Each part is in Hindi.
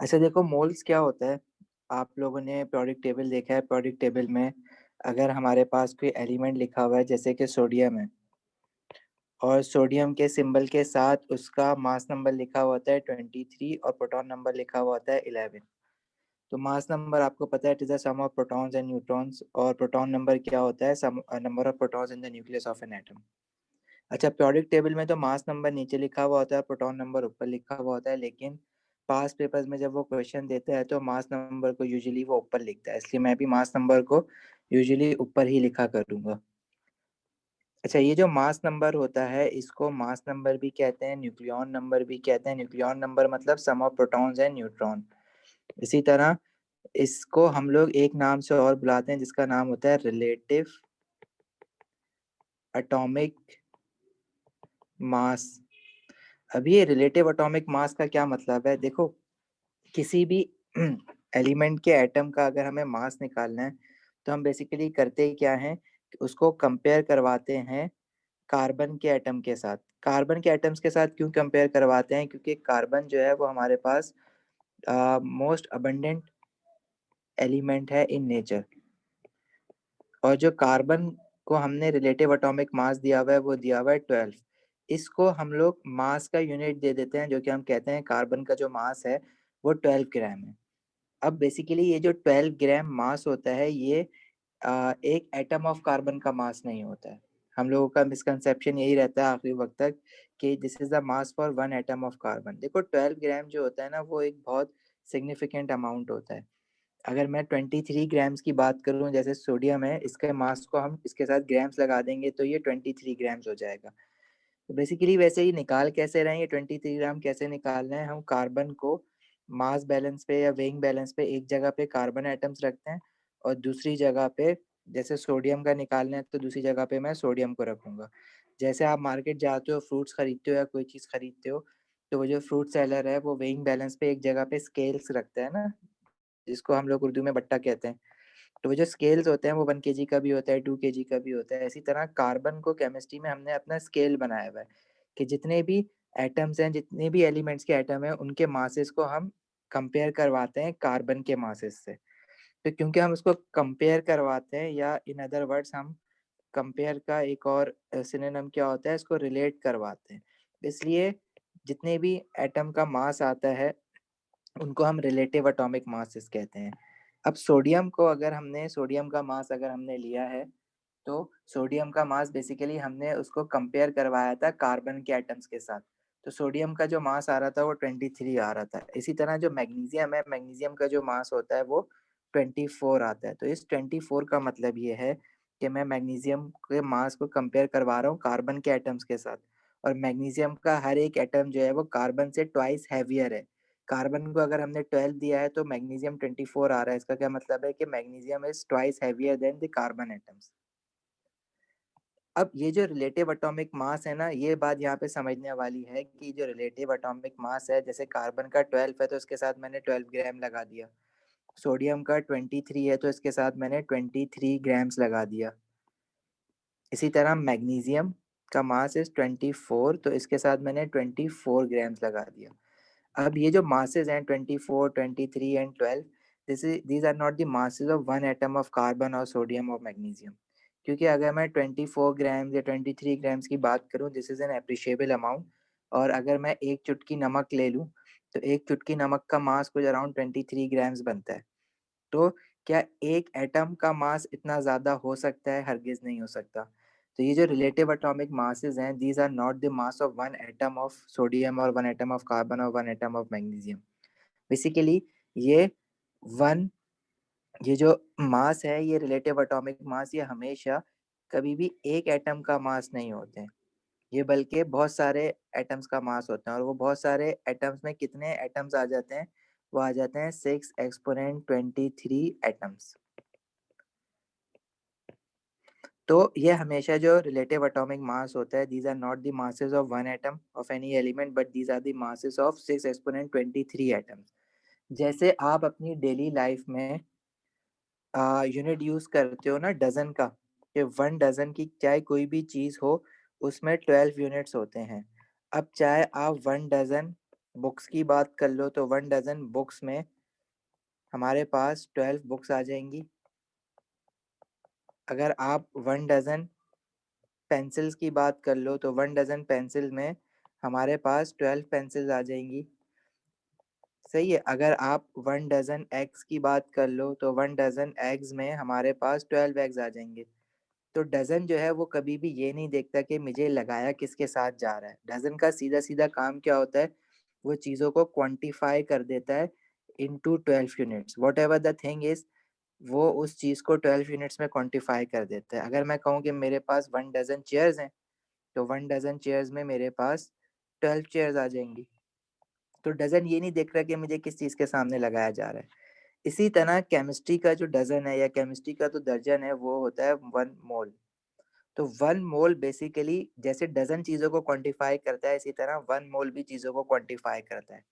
अच्छा देखो मोल्स क्या होता है? आप लोगों ने पीरियोडिक टेबल देखा है, पीरियोडिक टेबल में अगर हमारे पास कोई एलिमेंट लिखा हुआ है जैसे कि सोडियम है और सोडियम के सिंबल के साथ उसका मास नंबर लिखा हुआ होता है 23 और प्रोटॉन नंबर लिखा हुआ होता है 11। तो मास नंबर आपको पता है it is the sum of protons and neutrons और प्रोटॉन नंबर क्या होता है sum number of protons in the nucleus of an atom. अच्छा पीरियोडिक टेबल में तो मास नंबर नीचे लिखा हुआ होता है, प्रोटॉन नंबर ऊपर लिखा हुआ होता है, लेकिन पास्ट पेपर्स में जब वो क्वेश्चन देता है तो मास नंबर को यूजुअली वो ऊपर लिखता है, इसलिए मैं भी मास नंबर को यूजुअली ऊपर ही लिखा करूंगा। अच्छा ये जो मास नंबर होता है इसको मास नंबर भी कहते हैं, न्यूक्लियॉन नंबर भी कहते हैं। न्यूक्लियॉन नंबर मतलब सम ऑफ प्रोटॉन्स एंड न्यूट्रॉन। इसी तरह इसको हम लोग एक नाम से और बुलाते हैं जिसका नाम होता है रिलेटिव एटॉमिक मास। अभी ये रिलेटिव एटॉमिक मास का क्या मतलब है? देखो किसी भी एलिमेंट के एटम का अगर हमें मास निकालना है तो हम बेसिकली करते क्या हैं कि उसको कंपेयर करवाते हैं कार्बन के एटम के साथ। कार्बन के एटम्स के साथ क्यों कंपेयर करवाते हैं? क्योंकि कार्बन जो है वो हमारे पास मोस्ट अबंडेंट एलिमेंट है इन नेचर, और जो कार्बन को हमने रिलेटिव एटॉमिक मास दिया हुआ है वो दिया हुआ है 12। इसको हम लोग मास का यूनिट दे देते हैं जो कि हम कहते हैं कार्बन का जो मास है वो 12 ग्राम है। अब बेसिकली ये जो 12 ग्राम मास होता है ये एक एटम ऑफ कार्बन का मास नहीं होता है। हम लोगों का मिसकंसेप्शन यही रहता है आखिरी वक्त तक कि this is the mass for one atom of carbon. देखो 12 ग्राम जो होता है ना वो एक बहुत सिग्निफिकेंट अमाउंट होता है। अगर मैं 23 ग्राम्स की बात करूं, जैसे सोडियम है इसके मास को हम इसके साथ ग्राम्स लगा देंगे तो ये 23 ग्राम्स हो जाएगा। तो बेसिकली वैसे ही निकाल कैसे रहे हैं, ये 23 ग्राम कैसे निकालना है? हम कार्बन को मास बैलेंस पे या वेइंग बैलेंस पे एक जगह पे कार्बन एटम्स रखते हैं और दूसरी जगह पे जैसे सोडियम का निकालना है तो दूसरी जगह पे मैं सोडियम को रखूंगा। जैसे आप मार्केट जाते हो, फ्रूट्स खरीदते हो या कोई चीज़ खरीदते हो, तो वो जो फ्रूट सेलर है वो वेइंग बैलेंस पे एक जगह पे स्केल्स रखता है ना, जिसको हम लोग उर्दू में बट्टा कहते हैं। तो वो जो स्केल्स होते हैं वो 1 केजी का भी होता है, 2 केजी का भी होता है। इसी तरह कार्बन को केमिस्ट्री में हमने अपना स्केल बनाया हुआ है कि जितने भी एटम्स हैं, जितने भी एलिमेंट्स के एटम हैं, उनके मासेस को हम कंपेयर करवाते हैं कार्बन के मासेस से। तो क्योंकि हम उसको कंपेयर करवाते हैं, या इन अदर वर्ड्स हम कंपेयर का एक और सिनोनिम क्या होता है, इसको रिलेट करवाते हैं। इसलिए जितने भी एटम का मास आता है उनको हम रिलेटिव एटॉमिक मासेस कहते हैं। अब सोडियम का मास अगर हमने लिया है तो सोडियम का मास बेसिकली हमने उसको कंपेयर करवाया था कार्बन के एटम्स के साथ। तो सोडियम का जो मास आ रहा था वो 23 आ रहा था। इसी तरह जो मैग्नीशियम है, मैग्नीशियम का जो मास होता है वो 24 आता है। तो इस 24 का मतलब ये है कि मैं मैग्नीशियम के मास को कंपेयर करवा रहा हूँ कार्बन के एटम्स के साथ, और मैग्नीशियम का हर एक एटम जो है वो कार्बन से ट्वाइस हैवियर है। कार्बन को अगर हमने 12 दिया है तो मैग्नीशियम 24 आ रहा है। इसका क्या मतलब है कि magnesium is twice heavier than the carbon atoms. अब ये जो रिलेटिव एटॉमिक मास है ना, ये बात यहाँ पे समझने वाली है कि जो रिलेटिव एटॉमिक मास है, जैसे कार्बन का 12 है तो इसके साथ मैंने 12 ग्राम लगा दिया, सोडियम का 23 है तो इसके साथ मैंने 23 ग्राम्स लगा दिया। इसी तरह मैग्नीशियम का मास इज 24 तो इसके साथ मैंने 24 ग्राम्स लगा दिया। अब ये जो masses हैं 24, 23 and 12, these are not the masses of one atom of carbon or sodium or magnesium। क्योंकि अगर मैं 24 ग्राम्स या 23 ग्राम्स की बात करूं, this is an appreciable amount. और अगर मैं एक चुटकी नमक ले लूं तो एक चुटकी नमक का मास कुछ अराउंड 23 ग्राम्स बनता है। तो क्या एक एटम का मास इतना ज़्यादा हो सकता है? हरगिज़ नहीं हो सकता। तो ये जो रिलेटिव एटॉमिक मासेस हैं, these are not the mass of one atom of sodium और वन एटम ऑफ कार्बन और one atom of magnesium. Basically ये वन ये जो मास है, ये रिलेटिव एटॉमिक मास, ये हमेशा कभी भी एक एटम का मास नहीं होते हैं। ये बल्कि बहुत सारे एटम्स का मास होता है, और वो बहुत सारे एटम्स में कितने एटम्स आ जाते हैं? वो आ जाते हैं 6 एक्सपोनेंट 23 एटम्स। तो ये हमेशा जो रिलेटिव एटॉमिक मास होता है, these are not the masses of one atom of any element but these are the masses of 6 exponent 23 atoms. जैसे आप अपनी डेली लाइफ में यूनिट यूज करते हो ना डजन का, कि 1 डजन की चाहे कोई भी चीज हो उसमें 12 यूनिट्स होते हैं। अब चाहे आप 1 डजन बुक्स की बात कर लो तो 1 डज़न बुक्स में हमारे पास 12 बुक्स आ जाएंगी। अगर आप 1 डज़न पेंसिल्स की बात कर लो तो 1 डज़न पेंसिल में हमारे पास 12 पेंसिल्स आ जाएंगी। सही है। अगर आप 1 डज़न एग्स की बात कर लो तो 1 डज़न एग्स में हमारे पास 12 एग्स आ जाएंगे। तो डज़न जो है वो कभी भी ये नहीं देखता कि मुझे लगाया किसके साथ जा रहा है। डज़न का सीधा-सीधा काम क्या होता है, वो चीज़ों को क्वांटिफ़ाई कर देता है into 12 units. Whatever the thing is, वो उस चीज़ को 12 यूनिट्स में क्वांटिफ़ाई कर देता है। अगर मैं कहूँ कि मेरे पास 1 डज़न चेयर्स हैं, तो 1 डज़न चेयर्स में मेरे पास 12 चेयर्स आ जाएँगी। तो डज़न ये नहीं देख रहा कि मुझे किस चीज़ के सामने लगाया जा रहा है। इसी तरह केमिस्ट्री का जो डज़न है या केमिस्ट्री का जो दर्जन है वो होता है 1 मोल। तो 1 मोल बेसिकली जैसे डज़न चीज़ों को क्वांटिफ़ाई करता है, इसी तरह 1 मोल भी चीज़ों को क्वांटिफ़ाई करता है।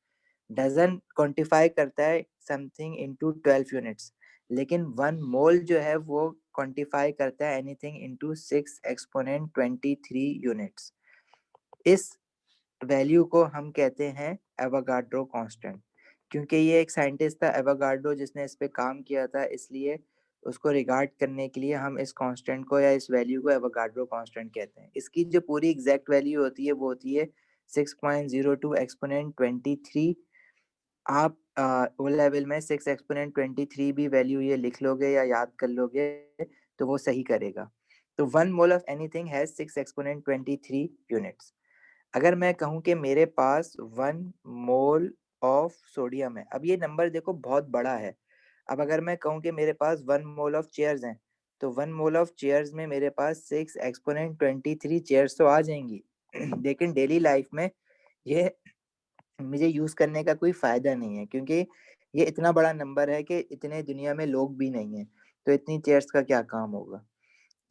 डज़न क्वांटिफ़ाई करता है समथिंग इंटू 12 यूनिट्स, लेकिन 1 मोल जो है वो क्वांटिफ़ाई करता है एनीथिंग इंटू 6 एक्सपोनेंट 23 यूनिट्स। इस वैल्यू को हम कहते हैं एवोगाड्रो कांस्टेंट। क्योंकि ये एक साइंटिस्ट था एवोगाड्रो जिसने इस पे काम किया था, इसलिए उसको रिगार्ड करने के लिए हम इस कांस्टेंट को या इस वैल्यू को एवोगाड्रो कांस्टेंट कहते हैं। इसकी जो पूरी एग्जैक्ट वैल्यू होती है वो होती है 6.02 एक्सपोनेंट 23। आप ओ लेवल में 6 एक्सपोनेंट 23 भी वैल्यू ये लिख लोगे या याद कर लोगे तो वो सही करेगा। तो 1 mole of anything has 6 exponent 23 units. अगर मैं कहूँ कि मेरे पास 1 मोल ऑफ सोडियम है, अब ये नंबर देखो बहुत बड़ा है। अब अगर मैं कहूँ कि मेरे पास 1 मोल ऑफ चेयर्स हैं, तो 1 मोल ऑफ चेयर्स में मेरे पास 6 एक्सपोनेंट 23 चेयर्स तो आ जाएँगी। लेकिन डेली लाइफ में ये मुझे यूज़ करने का कोई फ़ायदा नहीं है, क्योंकि ये इतना बड़ा नंबर है कि इतने दुनिया में लोग भी नहीं हैं, तो इतनी चेयर्स का क्या काम होगा?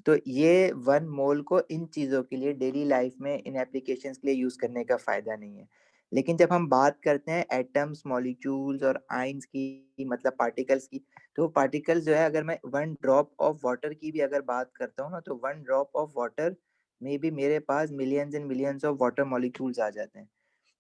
तो ये 1 मोल को इन चीज़ों के लिए डेली लाइफ में इन एप्लीकेशंस के लिए यूज़ करने का फ़ायदा नहीं है। लेकिन जब हम बात करते हैं एटम्स, मॉलिक्यूल्स और आयन्स की, मतलब पार्टिकल्स की, तो पार्टिकल्स जो है, अगर मैं 1 ड्रॉप ऑफ वाटर की भी अगर बात करता हूँ ना, तो 1 ड्रॉप ऑफ वाटर में भी मेरे पास millions and millions of water molecules आ जाते हैं।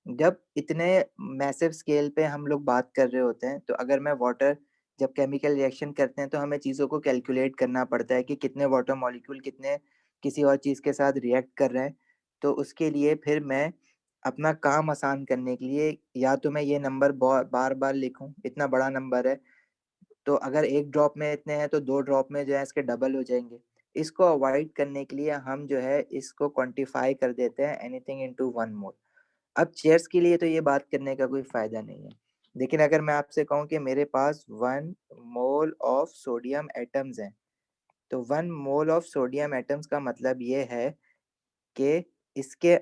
जब इतने मैसिव स्केल पे हम लोग बात कर रहे होते हैं, तो अगर मैं वाटर, जब केमिकल रिएक्शन करते हैं तो हमें चीज़ों को कैलकुलेट करना पड़ता है कि कितने वाटर मॉलिक्यूल कितने किसी और चीज़ के साथ रिएक्ट कर रहे हैं। तो उसके लिए फिर मैं अपना काम आसान करने के लिए या तो मैं ये नंबर बार-बार लिखूँ, इतना बड़ा नंबर है, तो अगर 1 ड्रॉप में इतने हैं तो 2 ड्रॉप में जो है इसके डबल हो जाएँगे। इसको अवॉइड करने के लिए हम जो है इसको क्वांटिफ़ाई कर देते हैं एनीथिंग इंटू 1 मोल। अब चेयर्स के लिए तो ये बात करने का कोई फ़ायदा नहीं है। लेकिन अगर मैं आपसे कहूँ कि मेरे पास 1 मोल ऑफ सोडियम एटम्स हैं, तो 1 मोल ऑफ सोडियम एटम्स का मतलब ये है कि इसके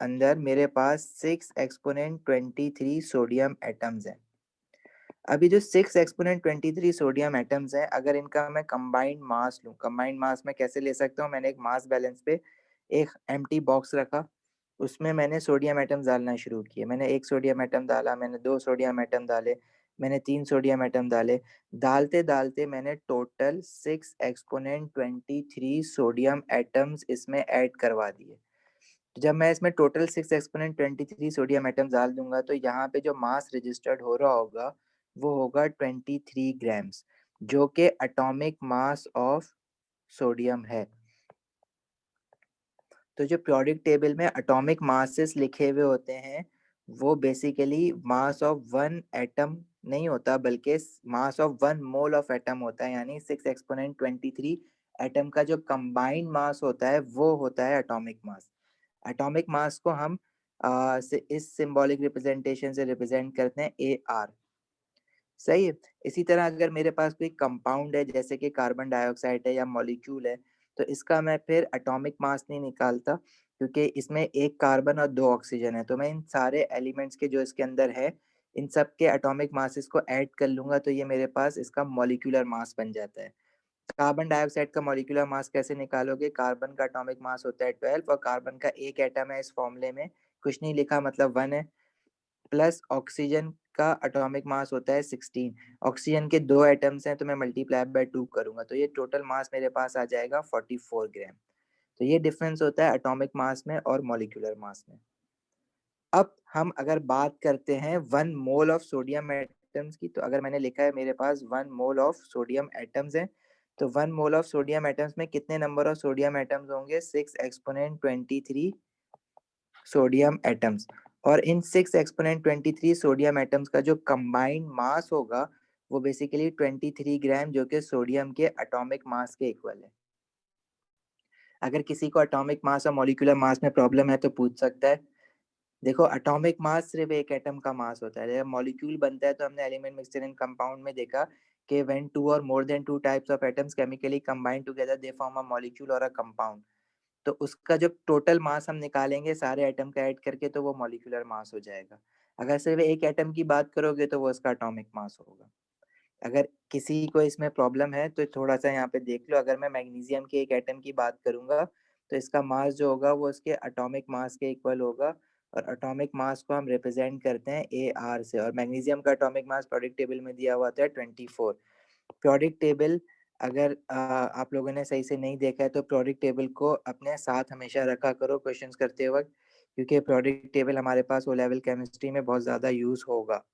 अंदर मेरे पास 6 एक्सपोनेंट 23 सोडियम एटम्स हैं। अब ये जो 6 एक्सपोनेंट 23 सोडियम एटम्स हैं, अगर इनका मैं कंबाइंड मास लूँ, कंबाइंड मास मैं कैसे ले सकता हूँ? मैंने एक मास बैलेंस पे एक एम्प्टी बॉक्स रखा, उसमें मैंने सोडियम एटम्स डालना शुरू किए। मैंने 1 सोडियम एटम डाला, मैंने 2 सोडियम एटम डाले, मैंने 3 सोडियम एटम डाले। डालते-डालते मैंने टोटल 6 एक्सपोनेंट 23 सोडियम एटम्स इसमें ऐड करवा दिए। जब मैं इसमें टोटल 6 एक्सपोनेंट 23 सोडियम एटम्स डाल दूँगा, तो यहाँ पे जो मास रजिस्टर्ड हो रहा होगा, वो होगा 23 ग्राम्स, जो कि एटॉमिक मास ऑफ सोडियम है। तो जो पीरियोडिक टेबल में एटॉमिक मासेस लिखे हुए होते हैं, वो बेसिकली मास ऑफ 1 एटम नहीं होता, बल्कि मास ऑफ 1 मोल ऑफ एटम होता है, यानी 6 एक्सपोनेंट 23 एटम का जो कंबाइंड मास होता है, वो होता है एटॉमिक मास। एटॉमिक मास को हम इस सिंबॉलिक रिप्रेजेंटेशन से रिप्रेजेंट करते हैं AR। सही है। इसी तरह अगर मेरे पास कोई कंपाउंड है, जैसे कि कार्बन डाइऑक्साइड है या मॉलिक्यूल है, तो इसका मैं फिर एटॉमिक मास नहीं निकालता, क्योंकि इसमें 1 कार्बन और 2 ऑक्सीजन है। तो मैं इन सारे एलिमेंट्स के जो इसके अंदर है, इन सब के एटॉमिक मासेस को ऐड कर लूँगा, तो ये मेरे पास इसका मॉलिक्यूलर मास बन जाता है। कार्बन डाइऑक्साइड का मॉलिक्यूलर मास कैसे निकालोगे? कार्बन का एटॉमिक मास होता है 12 और कार्बन का 1 एटम है इस फॉर्मूले में, कुछ नहीं लिखा मतलब 1 है, प्लस ऑक्सीजन का एटॉमिक मास होता है 16। ऑक्सीजन के 2 एटम्स हैं, तो मैं मल्टीप्लाई बाय 2 करूँगा, तो ये टोटल मास मेरे पास आ जाएगा 44 ग्राम। तो ये डिफरेंस होता है एटॉमिक मास में और मॉलिक्यूलर मास में। अब हम अगर बात करते हैं 1 मोल ऑफ सोडियम एटम्स की, तो अगर मैंने लिखा है मेरे पास 1 मोल ऑफ सोडियम एटम्स हैं, तो 1 मोल ऑफ सोडियम एटम्स में कितने नंबर ऑफ सोडियम एटम्स होंगे? 6 एक्सपोनेंट 23 सोडियम एटम्स। और इन 6 एक्सपोनेंट 23 सोडियम एटम्स का जो कंबाइंड मास होगा वो बेसिकली 23 ग्राम, जो कि सोडियम के एटॉमिक मास के इक्वल है। अगर किसी को एटॉमिक मास और मॉलिक्यूलर मास में प्रॉब्लम है तो पूछ सकता है। देखो, एटॉमिक मास सिर्फ एक एटम का मास होता है। जब मॉलिक्यूल बनता है तो हमने एलिमेंट मिक्सचर इन कंपाउंड में देखा कि व्हेन टू और more than two types of atoms chemically combine together they form a molecule और अ कंपाउंड। तो उसका जो टोटल मास हम निकालेंगे सारे एटम का ऐड करके, तो वो मॉलिक्यूलर मास हो जाएगा। अगर सिर्फ एक एटम की बात करोगे तो वो उसका एटॉमिक मास होगा। अगर किसी को इसमें प्रॉब्लम है तो थोड़ा-सा यहाँ पे देख लो। अगर मैं मैग्नीशियम के एक एटम की बात करूँगा, तो इसका मास जो होगा वो उसके एटॉमिक मास के इक्वल होगा, और एटॉमिक मास को हम रिप्रेज़ेंट करते हैं AR से, और मैग्नीशियम का एटॉमिक मास पीरियोडिक टेबल में दिया हुआ होता है 24। पीरियोडिक टेबल अगर आप लोगों ने सही से नहीं देखा है तो पीरियोडिक टेबल को अपने साथ हमेशा रखा करो क्वेश्चंस करते वक़्त, क्योंकि पीरियोडिक टेबल हमारे पास ओ लेवल केमिस्ट्री में बहुत ज़्यादा यूज़ होगा।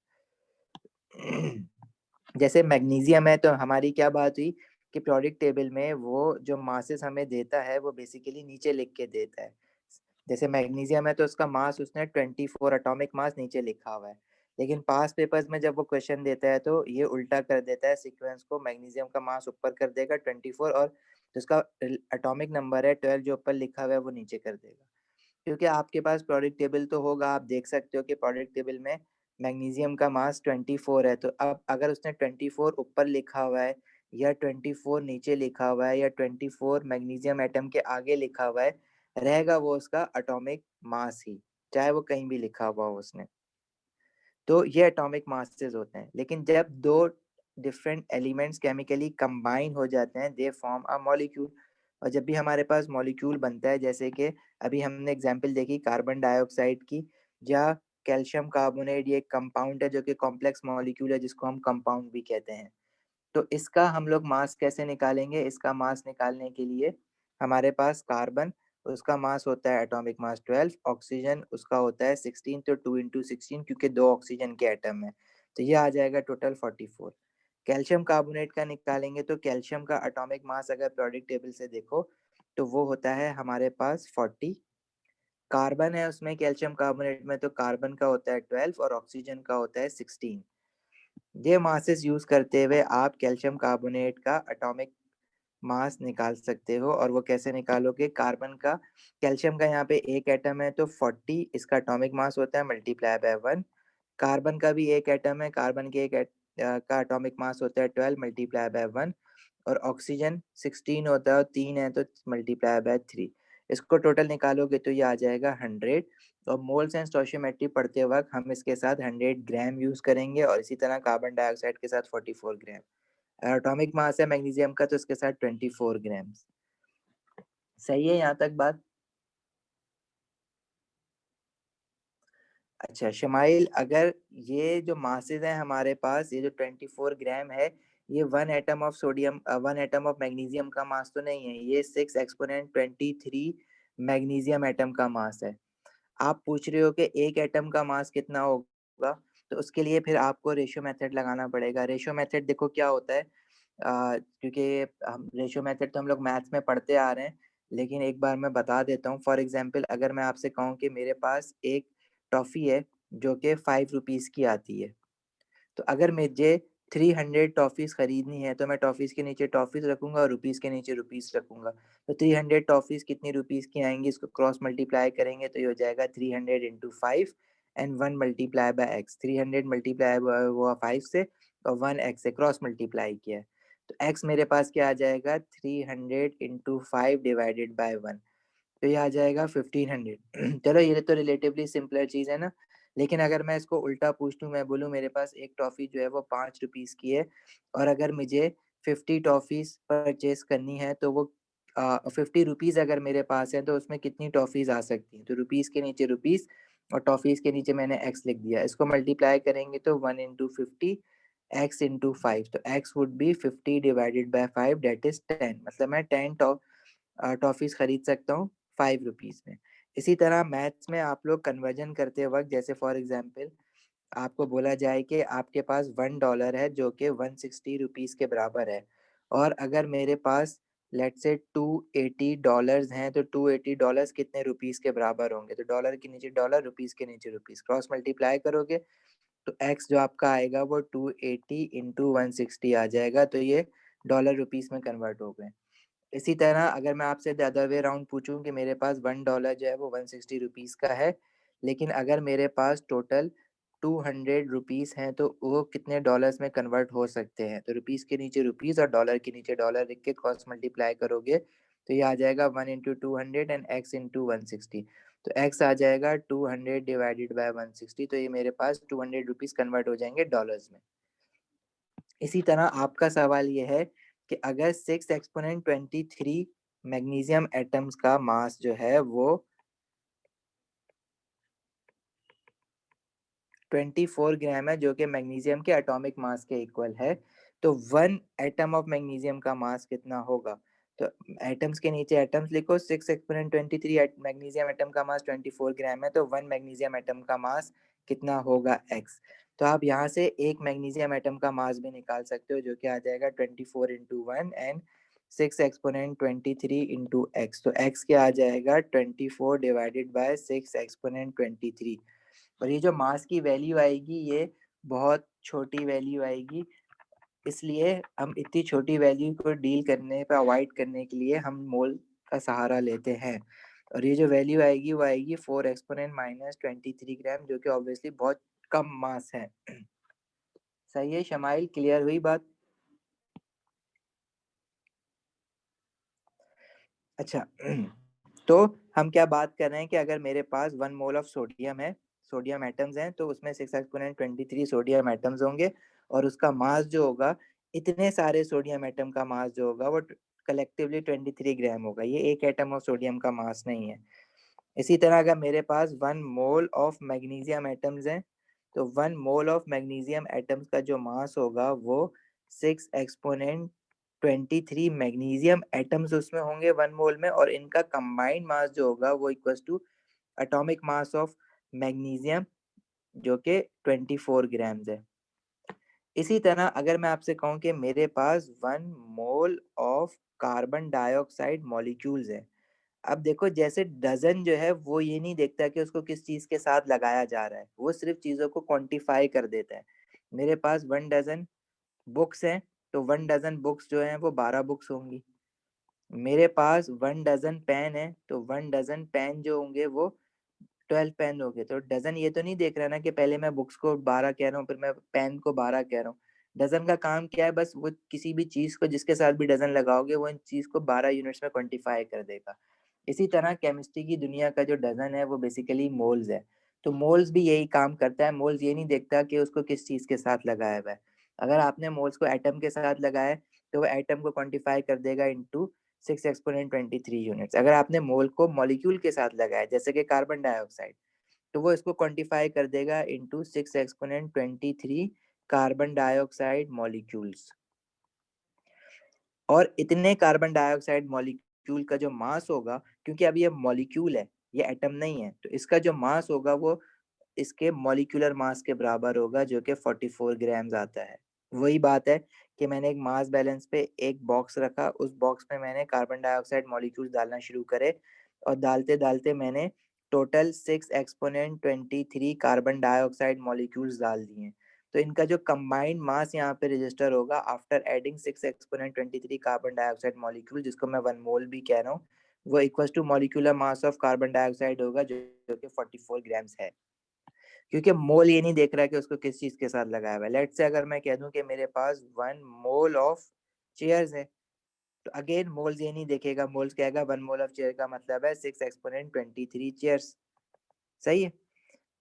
जैसे मैग्नीशियम है तो हमारी क्या बात हुई कि पीरियोडिक टेबल में वो जो मासेस हमें देता है वो बेसिकली नीचे लिख के देता है। जैसे मैग्नीशियम है तो उसका मास उसने 24 एटॉमिक मास नीचे लिखा हुआ है। लेकिन पास्ट पेपर्स में जब वो क्वेश्चन देता है तो ये उल्टा कर देता है सीक्वेंस को, मैग्नीशियम का मास ऊपर कर देगा 24, और जो उसका एटॉमिक नंबर है 12 जो ऊपर लिखा हुआ है वो नीचे कर देगा। क्योंकि आपके पास पीरियोडिक टेबल तो होगा, आप देख सकते हो कि पीरियोडिक टेबल में मैग्नीशियम का मास 24 है, तो अब अगर उसने 24 ऊपर लिखा हुआ है या 24 नीचे लिखा हुआ है या 24 मैग्नीशियम एटम के आगे लिखा हुआ है, रहेगा वो उसका एटॉमिक मास ही, चाहे वो कहीं भी लिखा हुआ हो उसने। तो ये एटॉमिक मासेस होते हैं। लेकिन जब दो डिफरेंट एलिमेंट्स केमिकली कंबाइन हो जाते हैं दे फॉर्म अ मॉलिक्यूल। और जब भी हमारे पास मॉलिक्यूल बनता है, जैसे कि अभी हमने एग्जांपल देखी कार्बन डाइऑक्साइड की, या कैल्शियम कार्बोनेट, ये एक कंपाउंड है जो कि कॉम्प्लेक्स मॉलिक्यूल है जिसको हम कंपाउंड भी कहते हैं। तो इसका हम लोग मास कैसे निकालेंगे? इसका मास निकालने के लिए हमारे पास कार्बन, उसका मास होता है एटॉमिक मास 12, ऑक्सीजन उसका होता है 16, तो 2 इंटू 16 क्योंकि 2 ऑक्सीजन के एटम है, तो ये आ जाएगा टोटल 44। कैल्शियम कार्बोनेट का निकालेंगे तो कैल्शियम का एटॉमिक मास अगर पीरियोडिक टेबल से देखो तो वो होता है हमारे पास 40। कार्बन है उसमें कैल्शियम कार्बोनेट में, तो कार्बन का होता है 12 और ऑक्सीजन का होता है 16। ये मासेस यूज करते हुए आप कैल्शियम कार्बोनेट का एटॉमिक मास निकाल सकते हो। और वो कैसे निकालोगे? कार्बन का, कैल्शियम का यहाँ पे एक एटम है तो 40 इसका एटॉमिक मास होता है मल्टीप्लाई बाय 1। कार्बन का भी एक एटम है, कार्बन के का एटॉमिक मास होता है 12 मल्टीप्लाई बाय 1। और ऑक्सीजन 16 होता है और 3 है तो मल्टीप्लाई बाय 3। इसको टोटल निकालोगे तो ये आ जाएगा 100। और मोल्स एंड स्टोइचियोमेट्री पढ़ते वक्त हम इसके साथ 100 ग्राम यूज करेंगे, और इसी तरह कार्बन डाइऑक्साइड के साथ 44 ग्राम। एटॉमिक मास है मैग्नीशियम का तो इसके साथ 24 ग्राम। सही है यहाँ तक बात? अच्छा शमाइल, अगर ये जो मासेस हैं हमारे पास, ये जो 24 ग्राम है, ये 1 atom of sodium 1 atom of magnesium का मास तो नहीं है, ये 6 एक्सपोनेंट 23 मैग्नीशियम एटम का मास है। आप पूछ रहे हो कि एक एटम का मास कितना होगा, तो उसके लिए फिर आपको रेशियो मेथड लगाना पड़ेगा। रेशियो मेथड देखो क्या होता है, क्योंकि हम रेशियो मेथड तो हम लोग मैथ्स में पढ़ते आ रहे हैं, लेकिन एक बार मैं बता देता हूँ। फॉर एग्जांपल अगर मैं आपसे कहूँ कि मेरे पास एक टॉफ़ी है जो कि 5 रुपीज़ की आती है, तो अगर मुझे 300 टॉफ़ीज़ खरीदनी है तो मैं टॉफ़ीज़ के नीचे टॉफ़ीज़ रखूँगा और रुपीज़ के नीचे रुपीज़ रखूँगा। तो 300 टॉफ़ीज़ कितनी रुपीज़ की आएँगी, इसको क्रॉस मल्टीप्लाई करेंगे तो ये हो जाएगा 300 into 5 and 1 multiply bye x. 300 multiply हुआ 5 से और 1 एक्स से क्रॉस मल्टीप्लाई किया है। तो एक्स मेरे पास क्या आ जाएगा, 300 इंटू 5 डिवाइडेड बाय 1, तो ये आ जाएगा 1500। चलो ये तो रिलेटिवली सिंपलर चीज़ है ना। लेकिन अगर मैं इसको उल्टा पूछ लूँ, मैं बोलूँ मेरे पास एक टॉफ़ी जो है वो 5 रुपीज़ की है, और अगर मुझे 50 टॉफ़ीज़ परचेज़ करनी है तो वो 50 रुपीज़ अगर मेरे पास है तो उसमें कितनी टॉफ़ीज़ आ सकती हैं? तो रुपीज़ के नीचे रुपीज़ और टॉफ़ीज़ के नीचे मैंने एक्स लिख दिया। इसको मल्टीप्लाई करेंगे तो 1 इंटू 50 एक्स इंटू 5, तो x would be 50 divided by 5 that is 10। मतलब मैं 10 टॉफ़ीज़ खरीद सकता हूँ 5 रुपीज़ में। इसी तरह मैथ्स में आप लोग कन्वर्जन करते वक्त, जैसे फॉर एग्जांपल आपको बोला जाए कि आपके पास $1 है जो कि 160 रुपीज के बराबर है, और अगर मेरे पास लेट से $280 हैं, तो $280 कितने रुपीज के बराबर होंगे? तो डॉलर के नीचे डॉलर, रुपीज के नीचे रुपीज, क्रॉस मल्टीप्लाई करोगे तो एक्स जो आपका आएगा वो 280 इंटू 160 आ जाएगा, तो ये डॉलर रुपीज में कन्वर्ट हो गए। इसी तरह अगर मैं आपसे द अदर वे राउंड पूछूं कि मेरे पास $1 जो है वो 160 रुपीज का है, लेकिन अगर मेरे पास टोटल 200 रुपीज हैं, तो वो कितने डॉलर्स में कन्वर्ट हो सकते हैं? तो रुपीज के नीचे रुपीज और डॉलर के नीचे डॉलर लिख के क्रॉस मल्टीप्लाई करोगे तो ये आ जाएगा 1 इंटू 200 एंड एक्स इंटू 160। तो एक्स आ जाएगा 200 डिवाइडेड बाय 160, तो ये मेरे पास 200 रुपीज कन्वर्ट हो जाएंगे डॉलर्स में। इसी तरह आपका सवाल ये है कि अगर 6 एक्सपोनेंट 23 मैग्नीशियम एटम्स का मास जो है वो 24 ग्राम है, जो कि मैग्नीशियम के एटॉमिक मास के इक्वल है, तो 1 एटम ऑफ मैग्नीशियम का मास कितना होगा? तो एटम्स के नीचे एटम्स लिखो, 6 एक्सपोनेंट 23 मैग्नीशियम एटम का मास 24 ग्राम है, तो 1 मैग्नीशियम एटम का मास कितना होगा? एक्स। तो आप यहाँ से एक मैग्नीशियम एटम का मास भी निकाल सकते हो, जो कि आ जाएगा 24 into 1 and 6 exponent 23 into x. तो एक्स क्या आ जाएगा? 24 डिवाइडेड बाय 6 एक्सपोनेंट 23। और ये जो मास की वैल्यू आएगी ये बहुत छोटी वैल्यू आएगी, इसलिए हम इतनी छोटी वैल्यू को डील करने पे अवॉइड करने के लिए हम मोल का सहारा लेते हैं। और ये जो वैल्यू आएगी वो आएगी 4 एक्सपोनेंट -23 ग्राम, जो कि ऑब्वियसली बहुत कम मास है। सही है शमाइल, क्लियर हुई बात? अच्छा तो हम क्या बात कर रहे हैं कि अगर मेरे पास 1 मोल ऑफ सोडियम है, सोडियम एटम्स हैं, तो उसमें 6 एक्सपोनेंट 23 सोडियम एटम्स होंगे, और उसका मास जो होगा, इतने सारे सोडियम एटम का मास जो होगा वो कलेक्टिवली 23 ग्राम होगा। ये एक एटम ऑफ सोडियम का मास नहीं है। इसी तरह अगर मेरे पास 1 मोल ऑफ मैग्नीशियम एटम्स हैं, तो 1 मोल ऑफ मैग्नीशियम एटम्स का जो मास होगा वो 6 एक्सपोनेंट 23 मैग्नीशियम एटम्स उसमें होंगे 1 मोल में, और इनका कंबाइंड मास जो होगा वो equals to atomic mass of magnesium, जो कि 24 ग्राम्स है। इसी तरह अगर मैं आपसे कहूँ कि मेरे पास 1 mole of carbon dioxide molecules है, अब देखो जैसे डजन जो है वो ये नहीं देखता कि उसको किस चीज के साथ लगाया जा रहा है, वो सिर्फ चीजों को क्वांटिफाई कर देता है। मेरे पास 1 डजन बुक्स हैं, तो 1 डजन बुक्स जो हैं वो 12 बुक्स होंगी। मेरे पास 1 डजन पेन है, तो 1 डजन पेन जो होंगे वो 12 पेन हो गए। तो डजन ये तो नहीं देख रहा ना कि पहले मैं बुक्स को 12 कह रहा हूँ, फिर मैं पेन को 12 कह रहा हूँ। डजन का काम क्या है? बस वो किसी भी चीज को जिसके साथ भी डजन लगाओगे वो इन चीज को 12 यूनिट्स में क्वांटिफाई कर देगा। इसी तरह केमिस्ट्री की दुनिया का जो डजन है वो बेसिकली मोल्स है। तो मोल्स भी यही काम करता है। मोल्स ये नहीं देखता कि उसको किस चीज के साथ लगाया हुआ है। अगर आपने मोल्स को एटम के साथ लगाया है, तो वो एटम को क्वांटिफाई कर देगा इंटू 6 एक्सपोनेंट 23 यूनिट्स। अगर आपने मोल को मॉलिक्यूल के साथ लगाया जैसे कि कार्बन डाइऑक्साइड, तो वो इसको क्वांटिफाई कर देगा into 6 exponent 23 carbon dioxide molecules. और इतने कार्बन डाइऑक्साइड मॉलिक्यूल का जो मास होगा, क्योंकि अब ये मॉलिक्यूल है, ये एटम नहीं है, तो इसका जो मास होगा वो इसके मॉलिक्यूलर मास के बराबर होगा, जो कि 44 ग्राम्स आता है। वही बात है कि मैंने एक मास बैलेंस पे एक बॉक्स रखा, उस बॉक्स में मैंने कार्बन डाइऑक्साइड मॉलिक्यूल्स डालना शुरू करे, और डालते डालते मैंने total 6 exponent 23 carbon dioxide molecules डाल दिए। तो इनका जो कंबाइंड मास यहाँ पे रजिस्टर होगा after adding 6 exponent 23 carbon dioxide molecule, जिसको मैं 1 मोल भी कह रहा हूँ, वो equal to molecular mass of carbon dioxide होगा, जो कि 44 ग्राम्स है। क्योंकि मोल ये नहीं देख रहा है कि उसको किस चीज के साथ लगाया हुआ है। लेट से अगर मैं कह दूं कि मेरे पास 1 मोल ऑफ चेयर्स है, तो अगेन मोल्स ये नहीं देखेगा, मोल्स कहेगा 1 मोल ऑफ चेयर का मतलब है 6 एक्सपोनेंट 23 चेयर्स। सही है?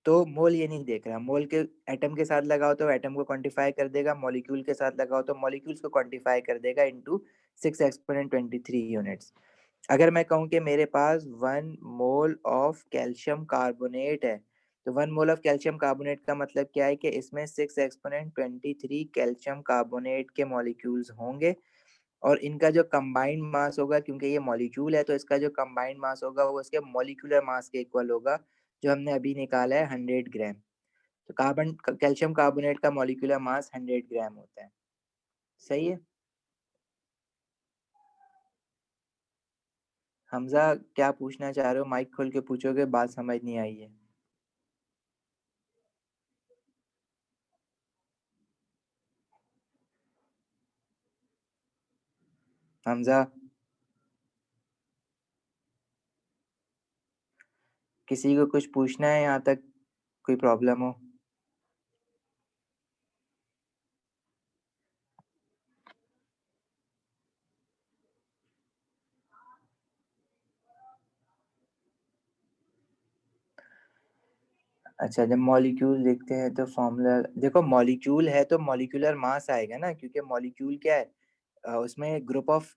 तो मोल ये नहीं देख रहा। मोल के एटम के साथ लगाओ तो एटम को क्वांटिफाई कर देगा, मॉलिक्यूल के साथ लगाओ तो मॉलिक्यूल्स को क्वांटिफाई कर देगा इंटू 6 एक्सपोनेंट 23 यूनिट्स। अगर मैं कहूँ कि मेरे पास 1 मोल ऑफ कैल्शियम कार्बोनेट है, तो 1 मोल ऑफ कैल्शियम कार्बोनेट का मतलब क्या है कि इसमें 6 एक्सपोनेंट 23 कैल्शियम कार्बोनेट के मॉलिक्यूल्स होंगे, और इनका जो कंबाइंड मास होगा, क्योंकि ये मॉलिक्यूल है तो इसका जो कंबाइंड मास होगा वो इसके मॉलिक्यूलर मास के इक्वल होगा, जो हमने अभी निकाला है 100 ग्राम। तो कैल्शियम कार्बोनेट का मॉलिक्यूलर मास 100 ग्राम होता है। सही है। हमजा क्या पूछना चाह रहे हो? माइक खोल के पूछोगे, बात समझ नहीं आई है। हमजा, किसी को कुछ पूछना है यहाँ तक? कोई प्रॉब्लम हो? अच्छा, जब मॉलिक्यूल देखते हैं तो फॉर्मूला देखो, मॉलिक्यूल है तो मॉलिक्यूलर मास आएगा ना, क्योंकि मॉलिक्यूल क्या है, उसमें ग्रुप ऑफ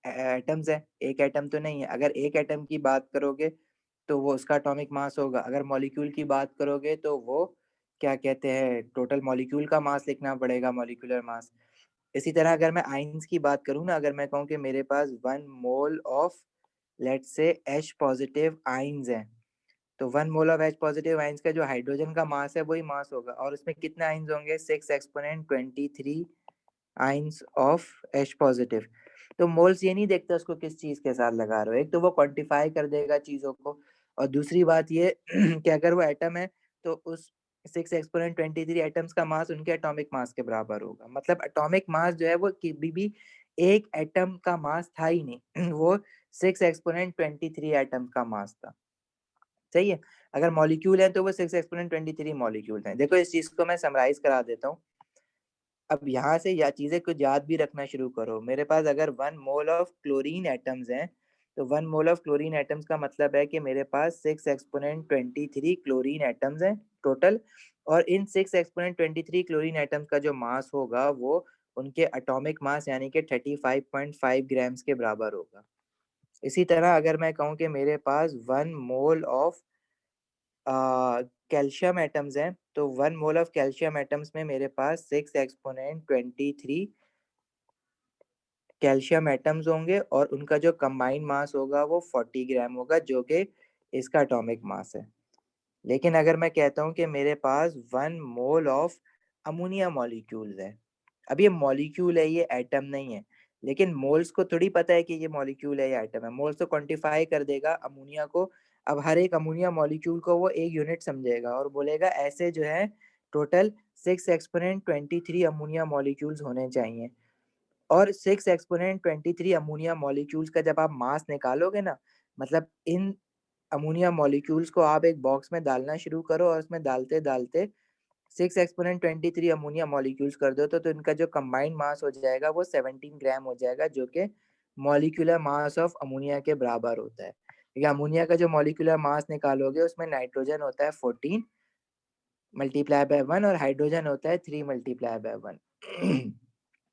एटम्स है, एक एटम तो नहीं है। अगर एक एटम की बात करोगे तो वो उसका एटॉमिक मास होगा, अगर मॉलिक्यूल की बात करोगे तो वो क्या कहते हैं, टोटल मॉलिक्यूल का मास लिखना पड़ेगा, मॉलिक्यूलर मास। इसी तरह अगर मैं आइंस की बात करूँ ना, अगर मैं कहूँ कि मेरे पास 1 mole of let's say H positive ions है, तो 1 mole of H positive ions का जो हाइड्रोजन का मास है वही मास होगा, और उसमें कितने आइंस होंगे? 6 exponent 23 ions of H positive. तो मोल्स ये नहीं देखता उसको किस चीज के साथ लगा रहे हो, एक तो वो क्वांटिफाई कर देगा चीजों को, और दूसरी बात ये कि अगर वो एटम है तो उस 6 एक्सपोनेंट 23 एटम्स का मास उनके एटॉमिक मास के बराबर होगा। मतलब एटॉमिक मास जो है वो कभी भी एक एटम का मास था ही नहीं वो 6 एक्सपोनेंट 23 एटम का मास था। सही है। अगर मॉलिक्यूल है तो वो 6 एक्सपोनेंट 23 मॉलिक्यूल हैं। देखो इस चीज को मैं समराइज करा देता हूँ। अब यहाँ से या चीजें कुछ याद भी रखना शुरू करो। मेरे पास अगर 1 मोल ऑफ क्लोरीन एटम्स हैं, तो 1 मोल ऑफ क्लोरीन एटम्स का मतलब है कि मेरे पास 6 एक्सपोनेंट 23 क्लोरीन एटम्स हैं टोटल, और इन 6 एक्सपोनेंट 23 क्लोरीन एटम्स का जो मास होगा वो उनके एटॉमिक मास यानी कि 35.5 ग्राम्स के बराबर होगा। इसी तरह अगर मैं कहूँ कि मेरे पास 1 मोल ऑफ कैल्शियम एटम्स हैं, तो 1 मोल ऑफ कैल्शियम एटम्स में मेरे पास 6 एक्सपोनेंट 23 कैल्शियम एटम्स होंगे, और उनका जो कंबाइंड मास होगा वो 40 ग्राम होगा, जो कि इसका एटॉमिक मास है। लेकिन अगर मैं कहता हूँ कि मेरे पास 1 मोल ऑफ अमोनिया मॉलिक्यूल्स है, अब ये मॉलिक्यूल है, ये एटम नहीं है, लेकिन मोल्स को थोड़ी पता है कि ये मॉलिक्यूल है या एटम है। मोल्स तो क्वांटिफाई कर देगा अमोनिया को। अब हर एक अमोनिया मॉलिक्यूल को वो एक यूनिट समझेगा और बोलेगा ऐसे जो है टोटल 6 एक्सपोनेंट 23 अमोनिया मॉलिक्यूल्स होने चाहिए। और 6 एक्सपोनेंट 23 अमोनिया मॉलिक्यूल्स का जब आप मास निकालोगे ना, मतलब इन अमोनिया मॉलिक्यूल्स को आप एक बॉक्स में डालना शुरू करो और उसमें डालते डालते 6 एक्सपोनेंट 23 अमोनिया मॉलिक्यूल्स कर दो, तो इनका जो कंबाइंड मास हो जाएगा वो 17 ग्राम हो जाएगा, जो कि मॉलिक्यूलर मास ऑफ अमोनिया के बराबर होता है। क्योंकि अमोनिया का जो मॉलिक्यूलर मास निकालोगे उसमें नाइट्रोजन होता है 14 मल्टीप्लाई बाय 1, और हाइड्रोजन होता है 3 मल्टीप्लाई बाय 1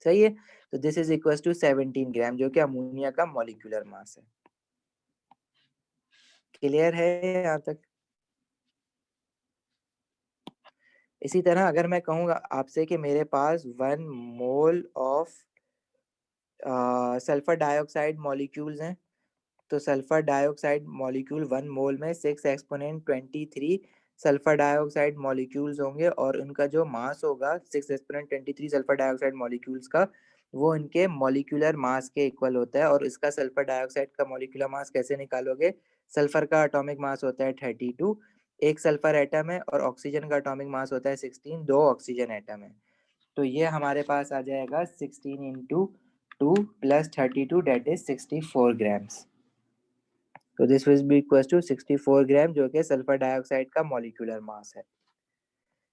सही है। तो दिस इज इक्वल टू 17 ग्राम, जो कि अमोनिया का मॉलिक्यूलर मास है। क्लियर है यहाँ तक? इसी तरह अगर मैं कहूँगा आपसे कि मेरे पास 1 mole of sulphur dioxide molecules हैं, तो सल्फर डाइऑक्साइड मॉलिक्यूल 1 मोल में 6 एक्सपोनेंट 23 सल्फर डाइऑक्साइड मॉलिक्यूल्स होंगे, और उनका जो मास होगा 6 एक्सपोनेंट 23 सल्फर डाइऑक्साइड मॉलिक्यूल्स का, वो इनके मॉलिक्यूलर मास के इक्वल होता है। और इसका सल्फर डाइऑक्साइड का मॉलिक्यूलर मास कैसे निकालोगे? सल्फर का एटॉमिक मास होता है 32, एक सल्फर एटम है, और ऑक्सीजन का एटॉमिक मास होता है 16, दो ऑक्सीजन एटम है। तो ये हमारे पास आ जाएगा 16 into 2 plus 32, that is 64 grams. तो this will be equal to 64 gram, जो कि सल्फर डाइऑक्साइड का मॉलिक्यूलर मास है।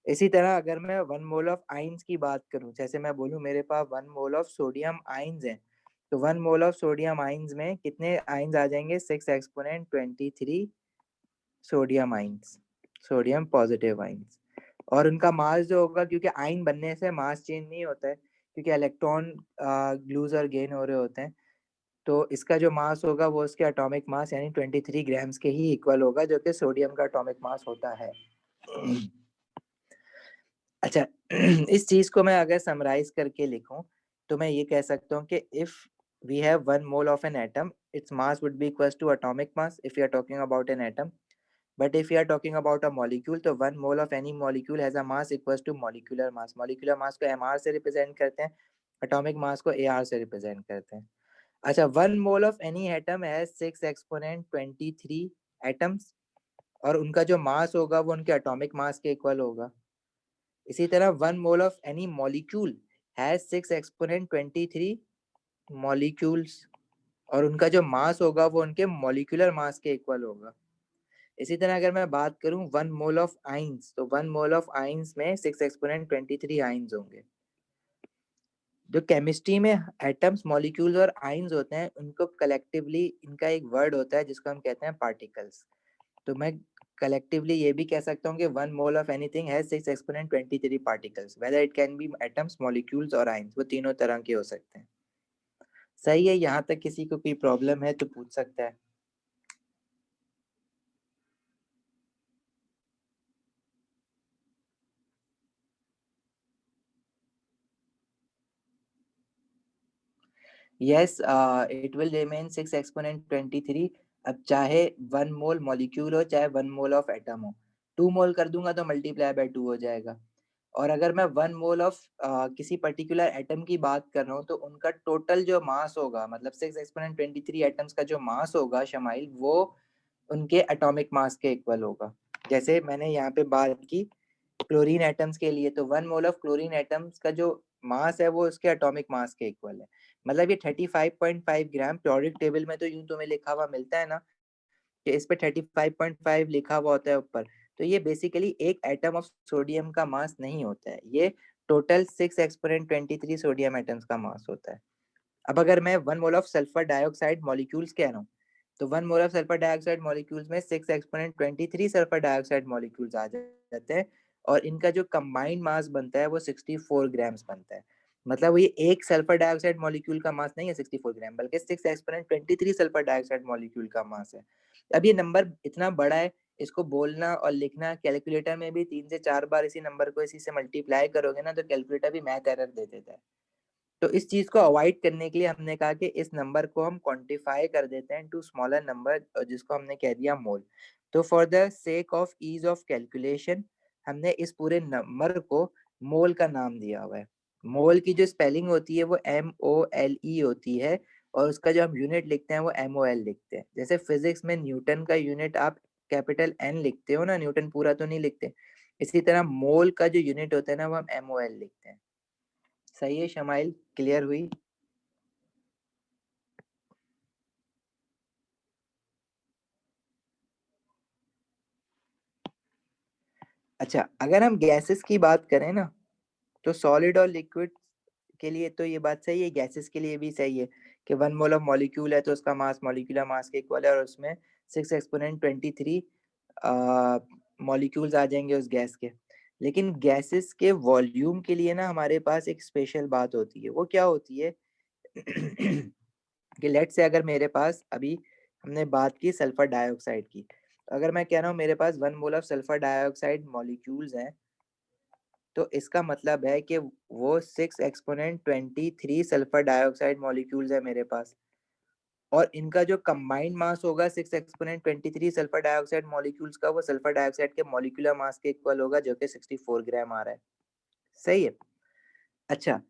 इसी तरह अगर मैं 1 मोल ऑफ आइंस की बात करूं, जैसे मैं बोलूं मेरे पास 1 मोल ऑफ सोडियम आइंस है, तो 1 मोल ऑफ सोडियम आइंस में कितने आइंस आ जाएंगे? 6 exponent 23 sodium ions, sodium positive ions. और उनका मास जो होगा, क्योंकि आयन बनने से मास चेंज नहीं होता है, क्योंकि इलेक्ट्रॉन लूज और गेन हो रहे होते हैं, तो इसका जो मास होगा वो उसके एटॉमिक मास यानी 23 ग्राम्स के ही इक्वल होगा, जो कि सोडियम का एटॉमिक मास होता है। अच्छा इस चीज को मैं अगर समराइज करके लिखूं, तो मैं ये कह सकता हूँ कि if we have 1 mole of an atom, its mass would be equals to atomic mass if we are talking about an atom. But if we are talking about a molecule, तो 1 mole of any molecule has a mass equals to molecular mass. Molecular mass को mr से represent करते हैं, atomic mass को ar से represent करते हैं. अच्छा, 1 mole of any atom has 6 exponent 23 atoms और उनका जो मास होगा वो उनके atomic mass के इक्वल होगा. इसी तरह 1 mole of any molecule has 6 exponent 23 molecules और उनका जो मास होगा वो उनके मॉलिक्यूलर मास के इक्वल होगा. इसी तरह अगर मैं बात करूं 1 मोल ऑफ आइंस, तो 1 मोल ऑफ आइंस में 6 एक्सपोनेंट 23 आइंस होंगे. जो केमिस्ट्री में एटम्स, मॉलिक्यूल्स और आइंस होते हैं उनको कलेक्टिवली इनका एक वर्ड होता है जिसको हम कहते हैं पार्टिकल्स. तो मैं कलेक्टिवली ये भी कह सकता हूँ कि 1 mole of anything has 6 exponent 23 particles, whether it can be atoms, molecules और आइंस, वो तीनों तरह के हो सकते हैं. सही है, यहाँ तक किसी को कोई प्रॉब्लम है तो पूछ सकता है. yes, it will remain 6 exponent 23. अब चाहे 1 मोल मॉलिक्यूल हो चाहे 1 मोल ऑफ एटम हो, 2 मोल कर दूंगा तो मल्टीप्लाई बाय 2 हो जाएगा. और अगर मैं 1 मोल ऑफ किसी पर्टिकुलर एटम की बात कर रहा हूँ तो उनका टोटल जो मास होगा, मतलब 6 एक्सपोनेंट 23 एटम्स का जो मास होगा शमाइल, वो उनके एटॉमिक मास के इक्वल होगा. जैसे मैंने यहाँ पे बात की क्लोरीन एटम्स के लिए, तो 1 मोल ऑफ क्लोरीन एटम्स का जो मास है वो उसके एटॉमिक मास के इक्वल है. मतलब ये 35.5 ग्राम पीरियोडिक टेबल में तो यूं तुम्हें लिखा हुआ मिलता है ना कि इस पे 35.5 लिखा हुआ होता है ऊपर, तो ये बेसिकली एक एटम ऑफ सोडियम का मास नहीं होता है, ये टोटल 6 एक्सपोनेंट 23 सोडियम एटम्स का मास होता है. अब अगर मैं 1 mole of sulphur dioxide molecules कह रहा हूँ, तो 1 mole of sulphur dioxide molecules में 6 एक्सपोनेंट 23 सल्फर डाइऑक्साइड मॉलिक्यूल्स आ जाते हैं और इनका जो कंबाइंड मास बनता है वो 64 ग्राम्स बनता है. मतलब ये एक सल्फर डाइऑक्साइड मॉलिक्यूल का मास नहीं है 64 ग्राम, बल्कि 6 एक्सपोनेंट 23 सल्फर डाइऑक्साइड मॉलिक्यूल का मास है. अब ये नंबर इतना बड़ा है, इसको बोलना और लिखना कैलकुलेटर में भी 3 से 4 बार इसी नंबर को इसी से मल्टीप्लाई करोगे ना तो कैलकुलेटर भी मैथ एरर दे देता है. तो इस चीज को अवॉइड करने के लिए हमने कहा कि इस नंबर को हम क्वांटिफाई कर देते हैं टू स्मॉलर नंबर, जिसको हमने कह दिया मोल. तो for the sake of ease of calculation हमने इस पूरे नंबर को मोल का नाम दिया हुआ है. मोल की जो स्पेलिंग होती है वो MOLE होती है और उसका जो हम यूनिट लिखते हैं वो MOL लिखते हैं. जैसे फिजिक्स में न्यूटन का यूनिट आप कैपिटल N लिखते हो ना, न्यूटन पूरा तो नहीं लिखते, इसी तरह मोल का जो यूनिट होता है ना वो हम MOL लिखते हैं. सही है शमाइल, क्लियर हुई? अच्छा, अगर हम गैसेस की बात करें ना तो सॉलिड और लिक्विड के लिए तो ये बात सही है, गैसेस के लिए भी सही है कि 1 मोल ऑफ मॉलिक्यूल है तो उसका मास मॉलिक्यूलर मास के इक्वल है और उसमें 6 एक्सपोनेंट 23 मॉलिक्यूल्स आ जाएंगे उस गैस के. लेकिन गैसेस के वॉल्यूम के लिए ना हमारे पास एक स्पेशल बात होती है. वो क्या होती है कि लेट से अगर मेरे पास अभी हमने बात की सल्फर डाइऑक्साइड की, तो अगर मैं कह रहा हूँ मेरे पास 1 mole of sulphur dioxide molecules हैं, तो इसका मतलब है कि वो 6 एक्सपोनेंट 23 सल्फर डाइऑक्साइड मॉलिक्यूल्स है मेरे पास और इनका जो कंबाइंड मास होगा 6 एक्सपोनेंट 23 सल्फर डाइऑक्साइड मॉलिक्यूल्स का, वो सल्फर डाइऑक्साइड के मॉलिक्यूलर मास के इक्वल होगा जो कि 64 ग्राम आ रहा है. सही है. अच्छा,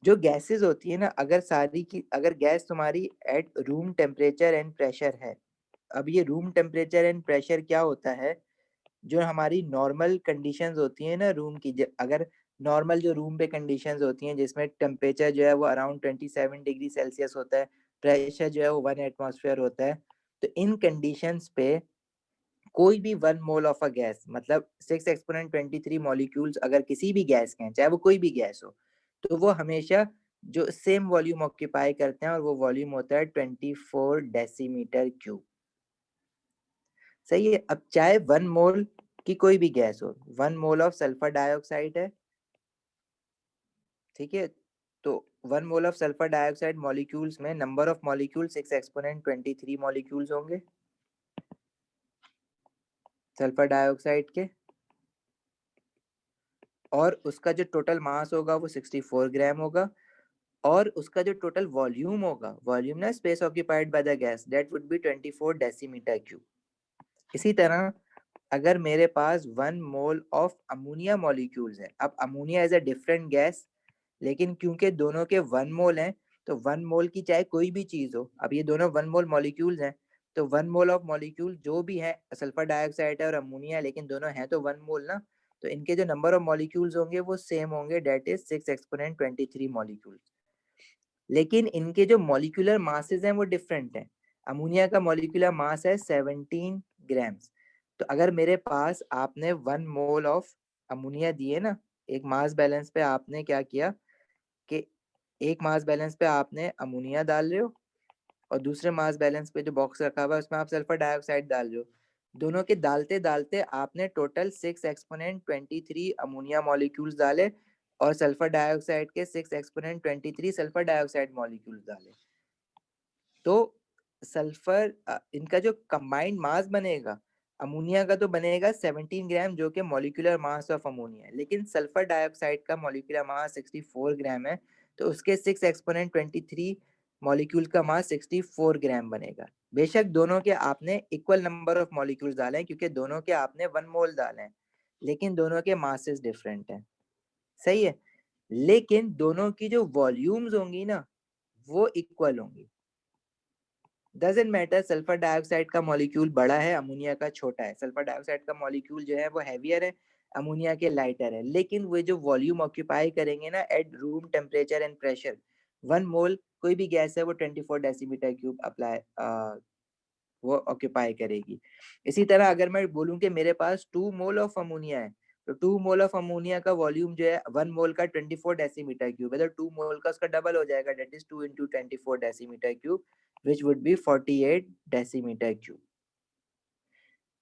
जो गैसेस होती है ना, अगर सारी की अगर गैस तुम्हारी at room temperature and pressure है, अब ये रूम टेम्परेचर एंड प्रेशर क्या होता है, जो हमारी नॉर्मल कंडीशंस होती हैं ना रूम की, अगर नॉर्मल जो रूम पे कंडीशंस होती हैं जिसमें टेम्परेचर जो है वो अराउंड 27 डिग्री सेल्सियस होता है, प्रेशर जो है वो 1 एटमॉस्फेयर होता है, तो इन कंडीशंस पे कोई भी 1 मोल ऑफ अ गैस, मतलब 6 एक्सपोनेंट 23 मॉलिक्यूल्स अगर किसी भी गैस के हैं, चाहे वो कोई भी गैस हो, तो वो हमेशा जो सेम वॉल्यूम ऑक्यूपाई करते हैं और वो वॉल्यूम होता है 24 डेसीमीटर क्यूब. सही है. अब चाहे 1 मोल की कोई भी गैस हो, 1 मोल ऑफ सल्फर डाइऑक्साइड है, ठीक है, तो 1 mole of sulphur dioxide molecules में number of molecule 6 exponent 23 molecules होंगे सल्फर डाइऑक्साइड के, और उसका जो टोटल मास होगा वो 64 ग्राम होगा. और उसका जो टोटल वॉल्यूम होगा, वॉल्यूम ना space occupied by the gas, that would be 24 decimetre cube. इसी तरह अगर मेरे पास 1 मोल ऑफ अमोनिया मॉलिक्यूल्स है, अब ammonia is a different gas, लेकिन क्योंकि दोनों के 1 मोल हैं, तो 1 मोल की चाहे कोई भी चीज हो, अब ये दोनों 1 मोल मॉलिक्यूल्स हैं, तो 1 मोल ऑफ मॉलिक्यूल जो भी है, सल्फर डाइऑक्साइड है और अमोनिया, लेकिन दोनों हैं तो 1 मोल ना, तो इनके जो नंबर ऑफ मॉलिक्यूल्स होंगे वो सेम होंगे, डेट इज 6 एक्सपोनेंट 23 मॉलिक्यूल्स। लेकिन इनके जो मॉलिक्यूलर मासेस हैं वो डिफरेंट हैं। अमोनिया का मॉलिक्यूलर मास है 17 ग्राम्स। तो अगर मेरे पास आपने 1 मोल ऑफ अमोनिया दिए ना, एक मास बैलेंस पे आपने क्या किया कि एक मास बैलेंस पे आपने अमोनिया डाल रहे हो और दूसरे मास बैलेंस पे जो बॉक्स रखा हुआ है उसमें आप सल्फर डाइऑक्साइड डाल रहे हो। दोनों के डालते डालते आपने टोटल 6 एक्सपोनेंट 23 अमोनिया मॉलिक्यूल्स डाले और सल्फर डाइऑक्साइड के 6 एक्सपोनेंट 23 सल्फर डाइऑक्साइड मॉलिक्यूल्स डाले। तो सल्फर इनका जो कंबाइंड मास बनेगा, अमोनिया का तो बनेगा 17 ग्राम जो कि मॉलिक्यूलर मास ऑफ अमोनिया है, लेकिन सल्फर डाइऑक्साइड का मॉलिक्यूलर मास 64 ग्राम है, तो उसके 6 एक्सपोनेंट 23 मॉलिक्यूल का मास 64 ग्राम बनेगा। बेशक दोनों के आपने इक्वल नंबर ऑफ मॉलिक्यूल्स डाले हैं क्योंकि दोनों के आपने 1 मोल डाले हैं, लेकिन दोनों के मासेस डिफरेंट हैं। सही है, लेकिन दोनों की जो वॉल्यूम्स होंगी ना वो इक्वल होंगी। डजेंट मैटर सल्फर डाइऑक्साइड का मॉलिक्यूल बड़ा है, अमोनिया का छोटा है। सल्फर डाइऑक्साइड का मॉलिक्यूल जो है वो हैवियर है, अमोनिया के लाइटर है, लेकिन वो जो वॉल्यूम ऑक्यूपाई करेंगे ना at room temperature and pressure, 1 मोल कोई भी गैस है वो 24 डेसीमीटर क्यूब अप्लाई वो ऑक्यूपाई करेगी। इसी तरह अगर मैं बोलूं कि मेरे पास 2 मोल ऑफ अमोनिया है, तो 2 मोल ऑफ अमोनिया का वॉल्यूम जो है 1 मोल का 24 डेसीमीटर क्यूब है, तो 2 मोल का उसका डबल हो जाएगा, that is 2 into 24 decimetre cube, which would be 48 decimetre cube.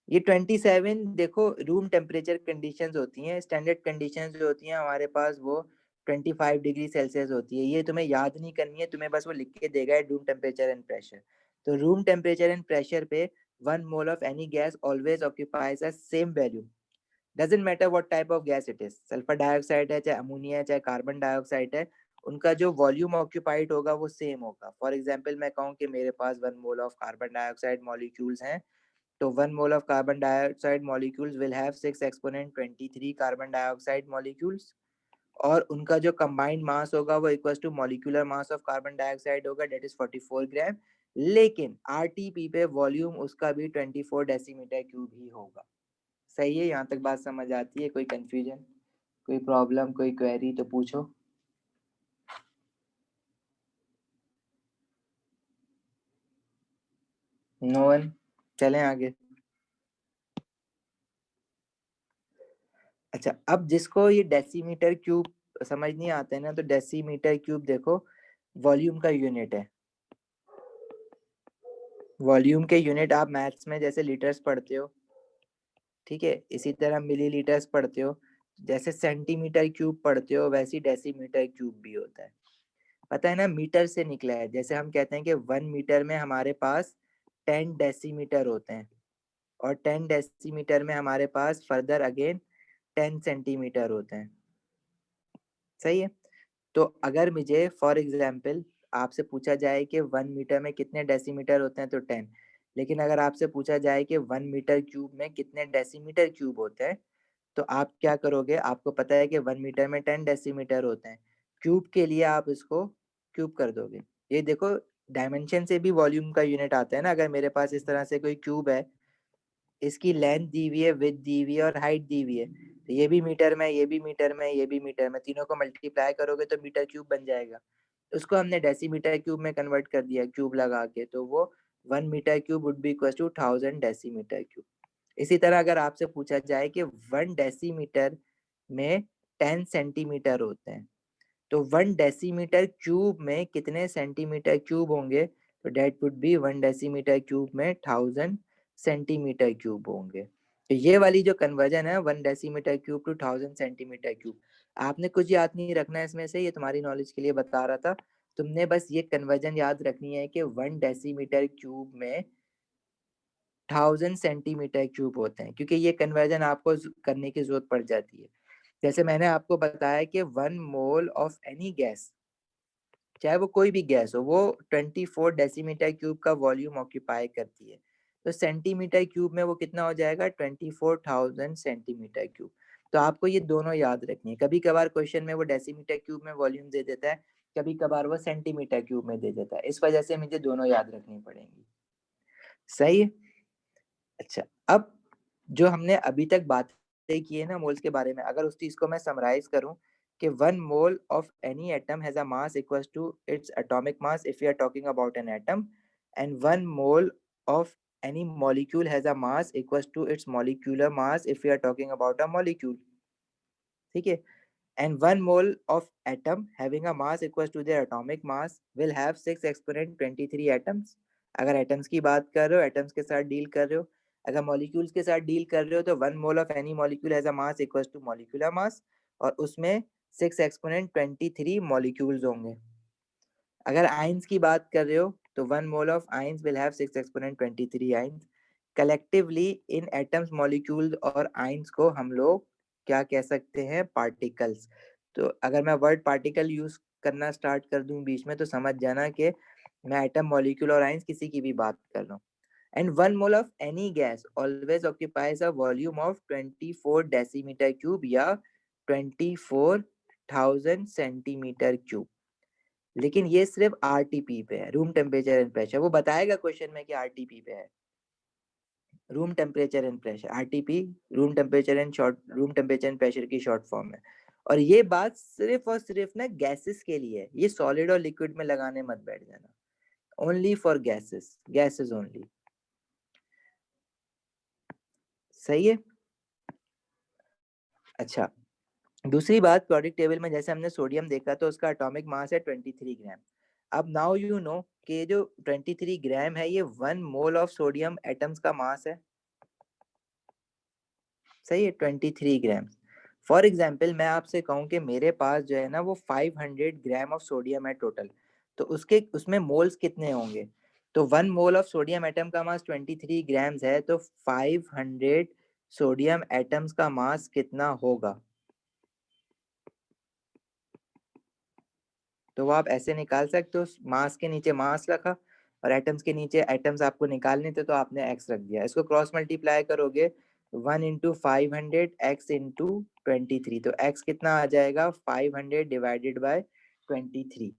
ये 27 देखो रूम टेम्परेचर कंडीशंस होती हैं, स्टैंडर्ड कंडीशंस जो होती हैं हमारे पास वो 25 डिग्री सेल्सियस होती है। ये तुम्हें याद नहीं करनी है, तुम्हें बस वो लिख के देगा है रूम टेम्परेचर एंड प्रेशर। तो रूम टेम्परेचर एंड प्रेशर पे 1 mole of any gas always occupies a same value, doesn't matter what type of gas it is, sulphur dioxide है चाहे अमोनिया है चाहे कार्बन डाइऑक्साइड है, उनका जो वॉल्यूम ऑक्यूपाइड होगा वो सेम होगा। फॉर एग्जाम्पल मैं कहूँ कि मेरे पास 1 mole of carbon dioxide molecules हैं, तो 1 mole of carbon dioxide molecules will have 6 exponent 23 carbon dioxide molecules, और उनका जो कंबाइंड मास होगा वो equal to molecular mass of carbon dioxide होगा, डेट इज 44 ग्राम। लेकिन आरटीपी पे वॉल्यूम उसका भी 24 डेसीमीटर क्यूब ही होगा। सही है, यहाँ तक बात समझ आती है? कोई कंफ्यूजन, कोई प्रॉब्लम, कोई क्वेरी तो पूछो। नो वन, चलें आगे। अच्छा, अब जिसको ये डेसीमीटर क्यूब समझ नहीं आते ना, तो डेसीमीटर क्यूब देखो वॉल्यूम का यूनिट है। वॉल्यूम के यूनिट आप मैथ्स में जैसे लीटर्स पढ़ते हो, ठीक है, इसी तरह मिलीलीटर्स पढ़ते हो, जैसे सेंटीमीटर क्यूब पढ़ते हो, वैसी डेसीमीटर क्यूब भी होता है। पता है ना, मीटर से निकला है। जैसे हम कहते हैं कि 1 मीटर में हमारे पास 10 डेसीमीटर होते हैं, और 10 डेसीमीटर में हमारे पास फर्दर अगेन 10 सेंटीमीटर होते हैं। सही है, तो अगर मुझे फॉर एग्जाम्पल आपसे पूछा जाए कि 1 मीटर में कितने डेसीमीटर होते हैं, तो 10। लेकिन अगर आपसे पूछा जाए कि 1 मीटर क्यूब में कितने डेसीमीटर क्यूब होते हैं, तो आप क्या करोगे? आपको पता है कि 1 मीटर में 10 डेसीमीटर होते हैं, क्यूब के लिए आप इसको क्यूब कर दोगे। ये देखो, डायमेंशन से भी वॉल्यूम का यूनिट आता है ना। अगर मेरे पास इस तरह से कोई क्यूब है, इसकी लेंथ दी हुई है, विड्थ दी हुई है और हाइट दी हुई है, तो ये भी मीटर में, ये भी मीटर में, ये भी मीटर में, तीनों को मल्टीप्लाई करोगे तो मीटर क्यूब बन जाएगा। उसको हमने डेसीमीटर क्यूब में कन्वर्ट कर दिया क्यूब लगा के, तो वो 1 metre cube would be equal to 1000 decimetre cube. इसी तरह अगर आपसे पूछा जाए कि 1 डेसीमीटर में 10 सेंटीमीटर होते हैं, तो 1 डेसीमीटर क्यूब में कितने सेंटीमीटर क्यूब होंगे? तो that would be 1 decimetre cube में 1000 सेंटीमीटर क्यूब होंगे। तो ये वाली जो कन्वर्जन है 1 decimetre cube two 1000 centimetre cube, आपने कुछ याद नहीं रखना है इसमें से, ये तुम्हारी नॉलेज के लिए बता रहा था। तुमने बस ये कन्वर्जन याद रखनी है कि 1 डेसीमीटर क्यूब में 1000 सेंटीमीटर क्यूब होते हैं, क्योंकि ये कन्वर्जन आपको करने की जरूरत पड़ जाती है। जैसे मैंने आपको बताया कि 1 मोल ऑफ एनी गैस चाहे वो कोई भी गैस हो, वो 24 डेसीमीटर क्यूब का वॉल्यूम ऑक्यूपाई करती है। तो सेंटीमीटर क्यूब में वो कितना हो जाएगा, 24,000 सेंटीमीटर क्यूब। तो आपको ये दोनों याद रखनी है। कभी कभार क्वेश्चन में वो डेसीमीटर क्यूब में वॉल्यूम दे देता है, कभी कभार वो सेंटीमीटर क्यूब में दे देता है, इस वजह से मुझे दोनों याद रखनी पड़ेंगी। सही है। अच्छा, अब जो हमने अभी तक बातें की है ना मोल्स के बारे में, अगर उस चीज को मैं समराइज करूं कि 1 mole of any atom has a mass equals to its atomic mass if we are talking about an atom, and 1 mole of any molecule has a mass equals to its molecular mass if we are talking about a molecule. ठीक है, and 1 mole of atom having a mass equals to their atomic mass will have 6 exponent 23 atoms. अगर एटम्स की बात कर रहे हो, एटम्स के साथ डील कर रहे हो, अगर मॉलिक्यूल्स के साथ डील कर रहे हो, तो 1 mole of any molecule has a mass equals to molecular mass, और उसमें 6 एक्सपोनेंट 23 मॉलिक्यूल्स होंगे। अगर आइंस की बात कर रहे हो, तो 1 mole of ions will have 6 exponent 23 ions. Collectively in atoms, molecules और आइंस को हम लोग क्या कह सकते हैं, पार्टिकल्स। तो अगर मैं वर्ड पार्टिकल यूज करना स्टार्ट कर दूं बीच में, तो समझ जाना कि मैं एटम, मॉलिक्यूल और आइंस किसी की भी बात कर रहा हूँ। And 1 mole of any gas always occupies a volume of 24 decimetre cube या 24,000 सेंटीमीटर क्यूब। लेकिन ये सिर्फ आरटीपी पे है, रूम टेम्परेचर एंड प्रेशर। वो बताएगा क्वेश्चन में कि आरटीपी पे है, room temperature and pressure. RTP room temperature and pressure की शॉर्ट फॉर्म है। और ये बात सिर्फ और सिर्फ ना गैसेस के लिए है, ये सॉलिड और लिक्विड में लगाने मत बैठ जाना। Only for gases, gases only. सही है। अच्छा, दूसरी बात, प्रोडक्ट टेबल में जैसे हमने सोडियम देखा तो उसका एटॉमिक मास है 23 ग्राम। अब नाउ यू नो कि जो 23 ग्राम है, ये 1 मोल ऑफ सोडियम एटम्स का मास है। सही है, 23 ग्राम। फॉर एग्जाम्पल मैं आपसे कहूँ कि मेरे पास जो है ना वो 500 ग्राम ऑफ सोडियम है टोटल, तो उसमें मोल्स कितने होंगे। तो 1 मोल ऑफ सोडियम एटम का मास 23 ग्राम्स है, तो 500 सोडियम एटम्स का मास कितना होगा। तो वो आप ऐसे निकाल सकते हो, मास के नीचे मास रखा और एटम्स के नीचे एटम्स आपको निकालने थे, तो आपने एक्स रख दिया। इसको क्रॉस मल्टीप्लाई करोगे, 1 इंटू 500 एक्स इंटू 23, तो एक्स कितना आ जाएगा, 500 डिवाइडेड बाय 23।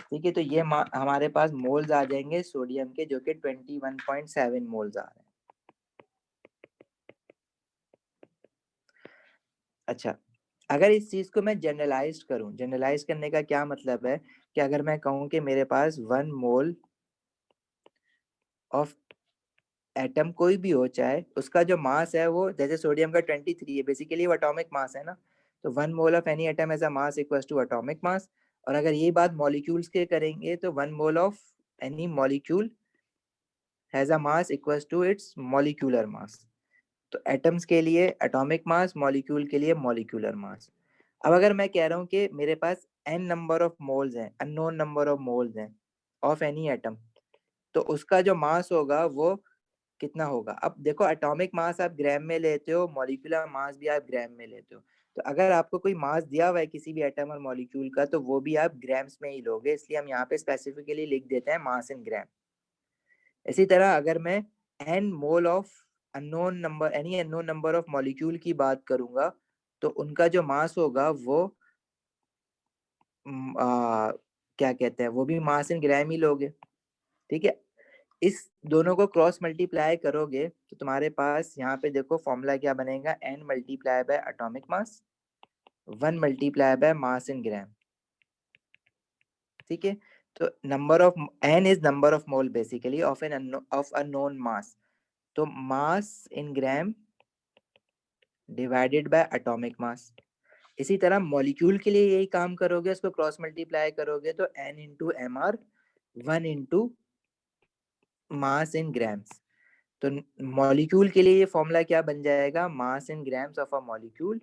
ठीक है, तो ये हमारे पास मोल्स आ जाएंगे सोडियम के, जो कि 21.7 मोल्स आ रहे हैं। अच्छा, अगर इस चीज को मैं जनरलाइज करूं, जनरलाइज करने का क्या मतलब है कि अगर मैं कहूं कि मेरे पास 1 मोल ऑफ एटम कोई भी हो, चाहे उसका जो मास है वो, जैसे सोडियम का 23 है, बेसिकली वो एटॉमिक मास है ना, तो 1 mole of any atom has a mass equals to atomic mass. और अगर ये बात मॉलिक्यूल्स के करेंगे, तो 1 mole of any molecule has a mass equals to its molecular mass. तो एटम्स के लिए एटॉमिक मास, मॉलिक्यूल के लिए मॉलिक्यूलर मास। अब अगर मैं कह रहा हूँ कि मेरे पास n नंबर ऑफ मोल्स हैं, अननोन नंबर ऑफ मोल्स हैं ऑफ एनी एटम, तो उसका जो मास होगा वो कितना होगा। अब देखो, एटॉमिक मास आप ग्राम में लेते हो, मॉलिक्यूलर मास भी आप ग्राम में लेते हो, तो अगर आपको कोई मास दिया हुआ है किसी भी एटम और मॉलिक्यूल का, तो वो भी आप ग्राम्स में ही लोगे, इसलिए हम यहाँ पे स्पेसिफिकली लिख देते हैं मास इन ग्राम। इसी तरह अगर मैं N mole of any unknown number of molecule की बात करूंगा, तो उनका जो मास होगा वो क्या कहते हैं, वो भी मास इन ग्राम ही लोगे। ठीक है, इस दोनों को क्रॉस मल्टीप्लाई करोगे, तो तुम्हारे पास यहाँ पे देखो फॉर्मूला क्या बनेगा, n multiply by atomic mass, 1 multiply by mass in gram. ठीक है, तो number of n is number of mole basically of a known mass, तो mass in gram divided by atomic mass. इसी तरह मॉलिक्यूल के लिए यही काम करोगे, उसको क्रॉस मल्टीप्लाई करोगे, तो n into M R, 1 into mass in grams. तो मॉलिक्यूल के लिए ये फॉर्मूला क्या बन जाएगा, mass in grams of a molecule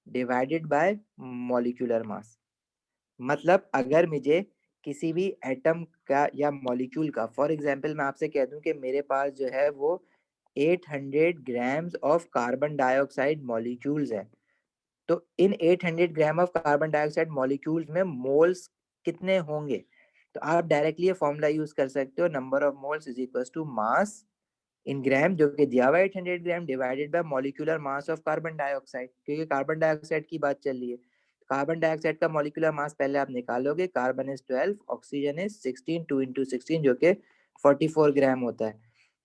divided by molecular mass. मतलब अगर मुझे किसी भी एटम का या मॉलिक्यूल का, फॉर एग्जांपल मैं आपसे कह दूं कि मेरे पास जो है वो 800 grams of carbon dioxide molecules है, तो इन 800 ग्राम ऑफ कार्बन डाइऑक्साइड मॉलिक्यूल्स में मोल्स कितने होंगे, तो आप डायरेक्टली ये फॉर्मूला यूज कर सकते हो, number of moles is equal to mass in gram जो कि दिया हुआ है 800 gram divided by molecular mass of carbon dioxide, क्योंकि कार्बन डाइऑक्साइड की बात चल रही है। कार्बन डाइऑक्साइड का मॉलिक्यूलर मास पहले आप निकालोगे, carbon is 12, oxygen is 16, 2 into 16 जो कि 44 ग्राम होता है।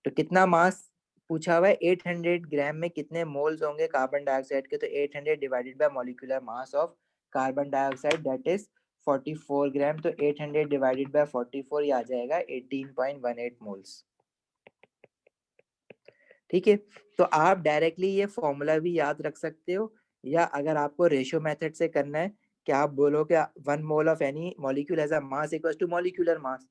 तो कितना मास पूछा हुआ है, 800 ग्राम में कितने मोल्स होंगे कार्बन डाइऑक्साइड के, तो 800 divided by molecular mass of carbon dioxide that is 44 ग्राम, तो 800 डिवाइडेड बाय 44 ये आ जाएगा 18.18 मोल्स। ठीक है, तो आप डायरेक्टली ये फॉर्मूला भी याद रख सकते हो, या अगर आपको रेशियो मेथड से करना है कि आप बोलो कि 1 mole of any molecule has a mass equals to molecular mass,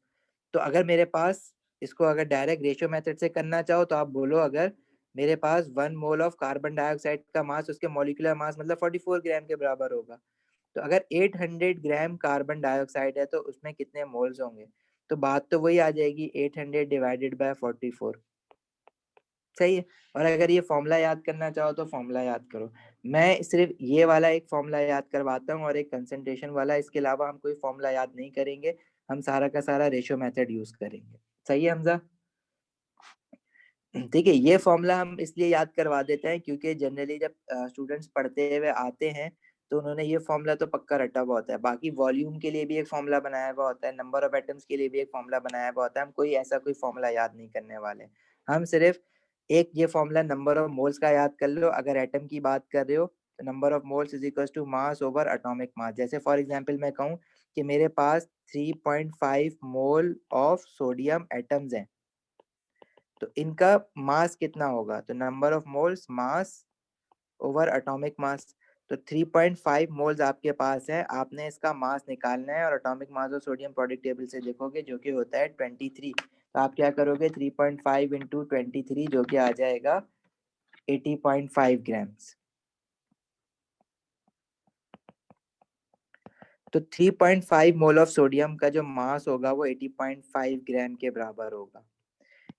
तो अगर मेरे पास इसको अगर डायरेक्ट रेशियो मेथड से करना चाहो तो आप बोलो अगर मेरे पास 1 मोल ऑफ कार्बन डाइऑक्साइड का मास उसके मॉलिक्यूलर मास मतलब 44 ग्राम के बराबर होगा, तो अगर 800 ग्राम कार्बन डाइऑक्साइड है तो उसमें कितने मोल्स होंगे, तो बात तो वही आ जाएगी 800 डिवाइडेड बाय 44। सही है, और अगर ये फॉर्मूला याद करना चाहो तो फॉर्मूला याद करो। मैं सिर्फ ये वाला एक फॉर्मूला याद करवाता हूँ और एक कंसंट्रेशन वाला, इसके अलावा हम कोई फॉर्मूला याद नहीं करेंगे, हम सारा का सारा रेशियो मेथड यूज करेंगे। सही है हमजा? ठीक है, ये फॉर्मूला हम इसलिए याद करवा देते हैं क्योंकि जनरली जब स्टूडेंट्स पढ़ते हुए आते हैं तो उन्होंने ये फॉर्मूला तो पक्का रटा हुआ होता है। बाकी वॉल्यूम के लिए भी एक फॉर्मूला बनाया हुआ होता है, नंबर ऑफ एटम्स के लिए भी एक फॉर्मूला बनाया हुआ होता है। हम कोई ऐसा कोई फॉर्मूला याद नहीं करने वाले, हम सिर्फ एक ये फॉर्मूला नंबर ऑफ मोल्स का याद कर लो। अगर एटम की बात कर रहे हो तो number of moles is equal to mass over atomic mass. जैसे फॉर एग्जांपल मैं कहूँ कि मेरे पास 3.5 मोल ऑफ सोडियम एटम्स हैं, तो इनका मास कितना होगा, तो number of moles mass over atomic mass. तो 3.5 मोल्स आपके पास है, आपने इसका मास निकालना है और atomic mass of sodium product table से देखोगे जो कि होता है 23, तो आप क्या करोगे 3.5 इंटू 23 जो कि आ जाएगा 80.5 ग्राम्स। तो 3.5 मोल ऑफ सोडियम का जो मास होगा वो 80.5 ग्राम के बराबर होगा।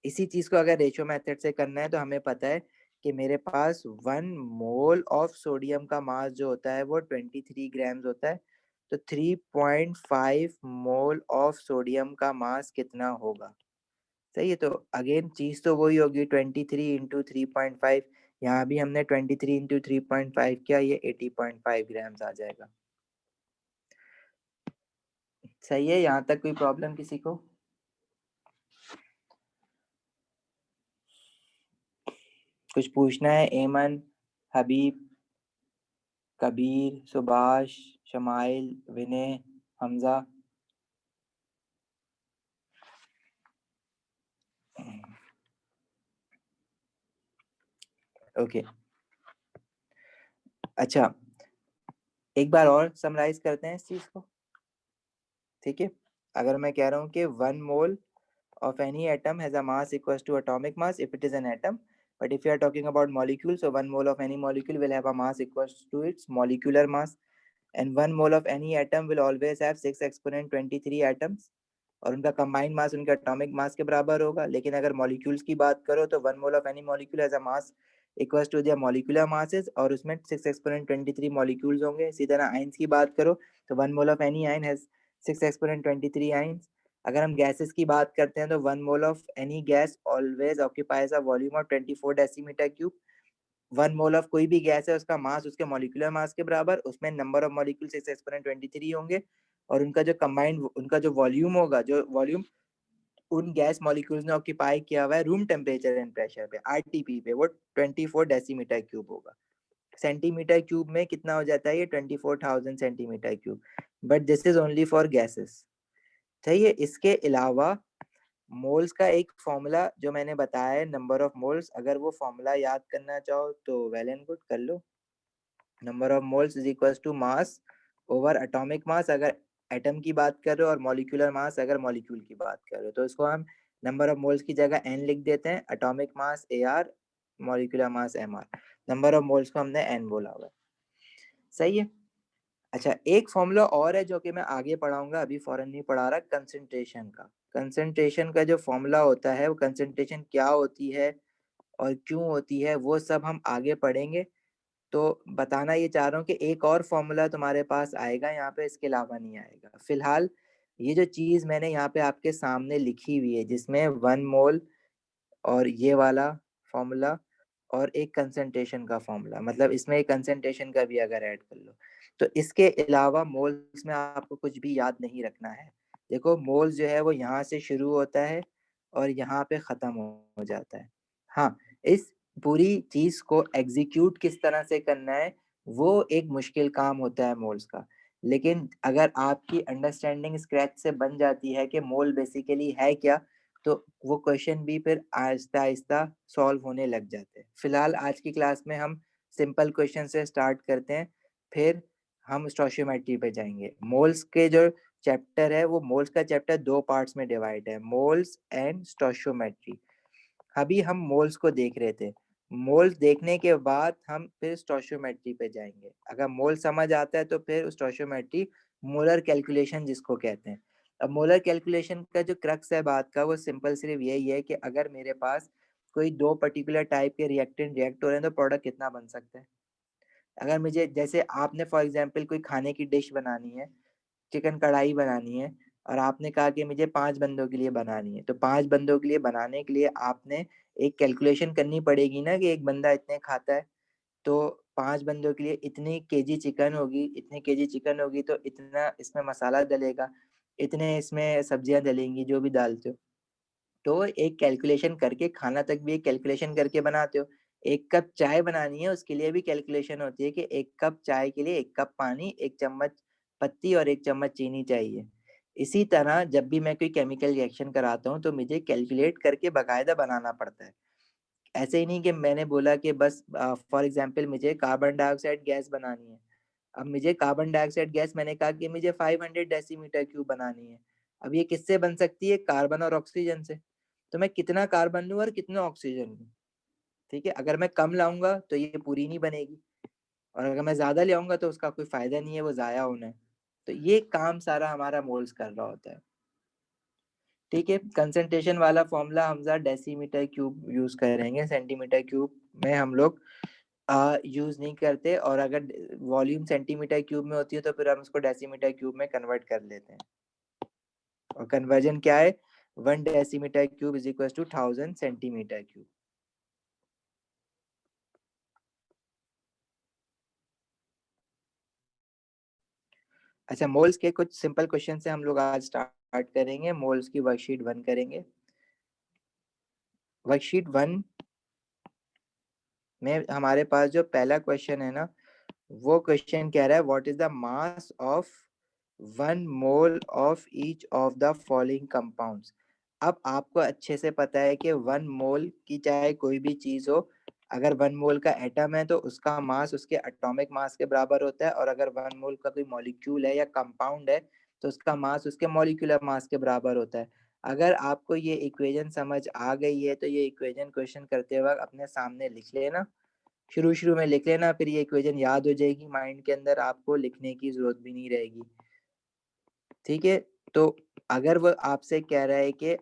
इसी चीज को अगर रेशियो मेथड से करना है तो हमें पता है कि मेरे पास 1 मोल ऑफ सोडियम का मास जो होता है वो 23 ग्राम्स होता है, तो 3.5 मोल ऑफ सोडियम का मास कितना होगा। सही है, तो अगेन चीज तो वही होगी 23 इंटू 3.5, यहाँ भी हमने 23 इंटू 3.5 किया, ये 80.5 ग्राम्स आ जाएगा। सही है, यहाँ तक कोई प्रॉब्लम किसी को? कुछ पूछना है? एमन, हबीब, कबीर, सुभाष, शमाइल, विनय, हमजा? ओके, अच्छा एक बार और समराइज करते हैं इस चीज को। ठीक है, अगर मैं कह रहा हूँ कि 1 मोल of any atom has a mass equals to atomic mass if it is an atom, but if you are talking about molecules, so 1 mole of any molecule will have a mass equals to its molecular mass, and 1 mole of any atom will always have 6 exponent 23 atoms, और उनका कंबाइंड मास उनके एटॉमिक मास के बराबर होगा। लेकिन अगर मॉलिक्यूल्स की बात करो तो 1 mole of any molecule has a mass equals to their molecular masses, और उसमें 6 एक्सपोनेंट 23 मॉलिक्यूल्स होंगे। इसी तरह आयंस की बात करो तो 1 mole of any ion has 6 exponent 23 ions. अगर हम गैसेस की बात करते हैं तो 1 mole of any gas always occupies a volume of 24 decimetre cube. 1 mole of कोई भी गैस है उसका मास उसके मॉलिक्यूलर मास के बराबर, उसमें नंबर ऑफ मॉलिक्यूल 6 एक्सपोनेंट 23 होंगे, और उनका जो कंबाइंड उनका जो वॉल्यूम होगा, जो वॉल्यूम उन गैस मॉलिक्यूल्स ने ऑक्यूपाई किया हुआ है रूम टेम्परेचर एंड प्रेशर पे आरटीपी पे, वो 24 डेसीमीटर क्यूब होगा। सेंटीमीटर क्यूब में कितना हो जाता है ये 24,000 centimetre cube, but this is only for gases. सही है, इसके अलावा मोल्स का एक फॉर्मूला जो मैंने बताया है नंबर ऑफ मोल्स, अगर वो फॉर्मूला याद करना चाहो तो वेल एंड गुड कर लो। Number of moles is equals to mass over atomic mass अगर एटम की बात कर रहे हो, और मॉलिक्यूलर मास अगर मॉलिक्यूल की बात कर रहे हो, तो इसको हम नंबर ऑफ मोल्स की जगह एन लिख देते हैं, atomic mass A r, molecular mass M r, number of moles को हमने एन बोला हुआ है। सही है, अच्छा एक फॉर्मूला और है जो कि मैं आगे पढ़ाऊंगा, अभी फौरन नहीं पढ़ा रहा, कंसंट्रेशन का। कंसंट्रेशन का जो फॉर्मूला होता है वो कंसंट्रेशन क्या होती है और क्यों होती है वो सब हम आगे पढ़ेंगे। तो बताना ये चाह रहा हूँ कि एक और फॉर्मूला तुम्हारे पास आएगा यहाँ पे, इसके अलावा नहीं आएगा। फिलहाल ये जो चीज मैंने यहाँ पे आपके सामने लिखी हुई है, जिसमें 1 मोल और ये वाला फॉर्मूला और एक कंसंट्रेशन का फॉर्मूला, मतलब इसमें एक कंसंट्रेशन का भी अगर ऐड कर लो, तो इसके अलावा मोल्स में आपको कुछ भी याद नहीं रखना है। देखो मोल्स जो है वो यहाँ से शुरू होता है और यहाँ पे खत्म हो जाता है। हाँ, इस पूरी चीज को एग्जीक्यूट किस तरह से करना है वो एक मुश्किल काम होता है मोल्स का। लेकिन अगर आपकी अंडरस्टैंडिंग स्क्रैच से बन जाती है कि मोल बेसिकली है क्या, तो वो क्वेश्चन भी फिर आहिस्ता आहिस्ता सॉल्व होने लग जाते हैं। फिलहाल आज की क्लास में हम सिंपल क्वेश्चन से स्टार्ट करते हैं, फिर हम स्टोशियोमेट्री पे जाएंगे। मोल्स के जो चैप्टर है वो मोल्स का चैप्टर 2 पार्ट्स में डिवाइड है, मोल्स एंड स्टोशियोमेट्री। अभी हम मोल्स को देख रहे थे, मोल्स देखने के बाद हम फिर स्टोशियोमेट्री पे जाएंगे। अगर मोल समझ आता है तो फिर स्टोशियोमेट्री, मोलर कैलकुलेशन जिसको कहते हैं। अब मोलर कैलकुलेशन का जो क्रक्स है बात का, वो सिंपल सिर्फ यही है कि अगर मेरे पास कोई 2 पर्टिकुलर टाइप के रिएक्टेंट रिएक्ट हो रहे हैं तो प्रोडक्ट कितना बन सकता है। अगर मुझे, जैसे आपने फॉर एग्जांपल कोई खाने की डिश बनानी है, चिकन कढ़ाई बनानी है, और आपने कहा कि मुझे 5 बंदों के लिए बनानी है, तो 5 बंदों के लिए बनाने के लिए आपने एक कैलकुलेशन करनी पड़ेगी ना कि एक बंदा इतने खाता है, तो 5 बंदों के लिए इतनी केजी चिकन होगी, इतनी केजी चिकन होगी तो इतना इसमें मसाला डलेगा, इतने इसमें सब्जियाँ डलेंगी जो भी डालते हो। तो एक कैलकुलेशन करके, खाना तक भी एक कैलकुलेशन करके बनाते हो। 1 कप चाय बनानी है, उसके लिए भी कैलकुलेशन होती है कि 1 कप चाय के लिए 1 कप पानी, 1 चम्मच पत्ती और 1 चम्मच चीनी चाहिए। इसी तरह जब भी मैं कोई केमिकल रिएक्शन कराता हूँ तो मुझे कैलकुलेट करके बाकायदा बनाना पड़ता है। ऐसे ही नहीं कि मैंने बोला कि बस फॉर एग्जांपल मुझे कार्बन डाइऑक्साइड गैस बनानी है। अब मुझे कार्बन डाइऑक्साइड गैस, मैंने कहा कि मुझे 500 डेसीमीटर क्यूब बनानी है। अब ये किससे बन सकती है? कार्बन और ऑक्सीजन से। तो मैं कितना कार्बन लूँ और कितना ऑक्सीजन लूँ, ठीक है? अगर मैं कम लाऊंगा तो ये पूरी नहीं बनेगी, और अगर मैं ज्यादा ले आऊंगा तो उसका कोई फायदा नहीं है, वो जाया होना है। तो ये काम सारा हमारा मोल्स कर रहा होता है, ठीक है? कंसंट्रेशन वाला फॉर्मूला हम डेसीमीटर क्यूब यूज करेंगे, सेंटीमीटर क्यूब में हम लोग यूज नहीं करते, और अगर वॉल्यूम सेंटीमीटर क्यूब में होती है तो फिर हम उसको डेसीमीटर क्यूब में कन्वर्ट कर लेते हैं। और कन्वर्जन क्या है? 1 decimetre cube is equal to 1000 centimetre cube. अच्छा, मोल्स के कुछ सिंपल क्वेश्चन से हम लोग आज स्टार्ट करेंगे। मोल्स की वर्कशीट 1 करेंगे। वर्कशीट 1 में हमारे पास जो पहला क्वेश्चन है ना, वो क्वेश्चन कह रहा है what is the mass of 1 mole of each of the following compounds. अब आपको अच्छे से पता है कि 1 मोल की चाहे कोई भी चीज हो, अगर 1 मोल का एटम है तो उसका मास उसके एटॉमिक मास के बराबर होता है, और अगर 1 मोल का कोई मॉलिक्यूल है या कंपाउंड है तो उसका मास उसके मॉलिक्यूलर मास के बराबर होता है। अगर आपको ये इक्वेशन समझ आ गई है तो ये इक्वेशन क्वेश्चन करते वक्त अपने सामने लिख लेना, शुरू-शुरू में लिख लेना, फिर ये इक्वेशन याद हो जाएगी माइंड के अंदर, आपको लिखने की ज़रूरत भी नहीं रहेगी, ठीक है? तो अगर वो आपसे कह रहा है कि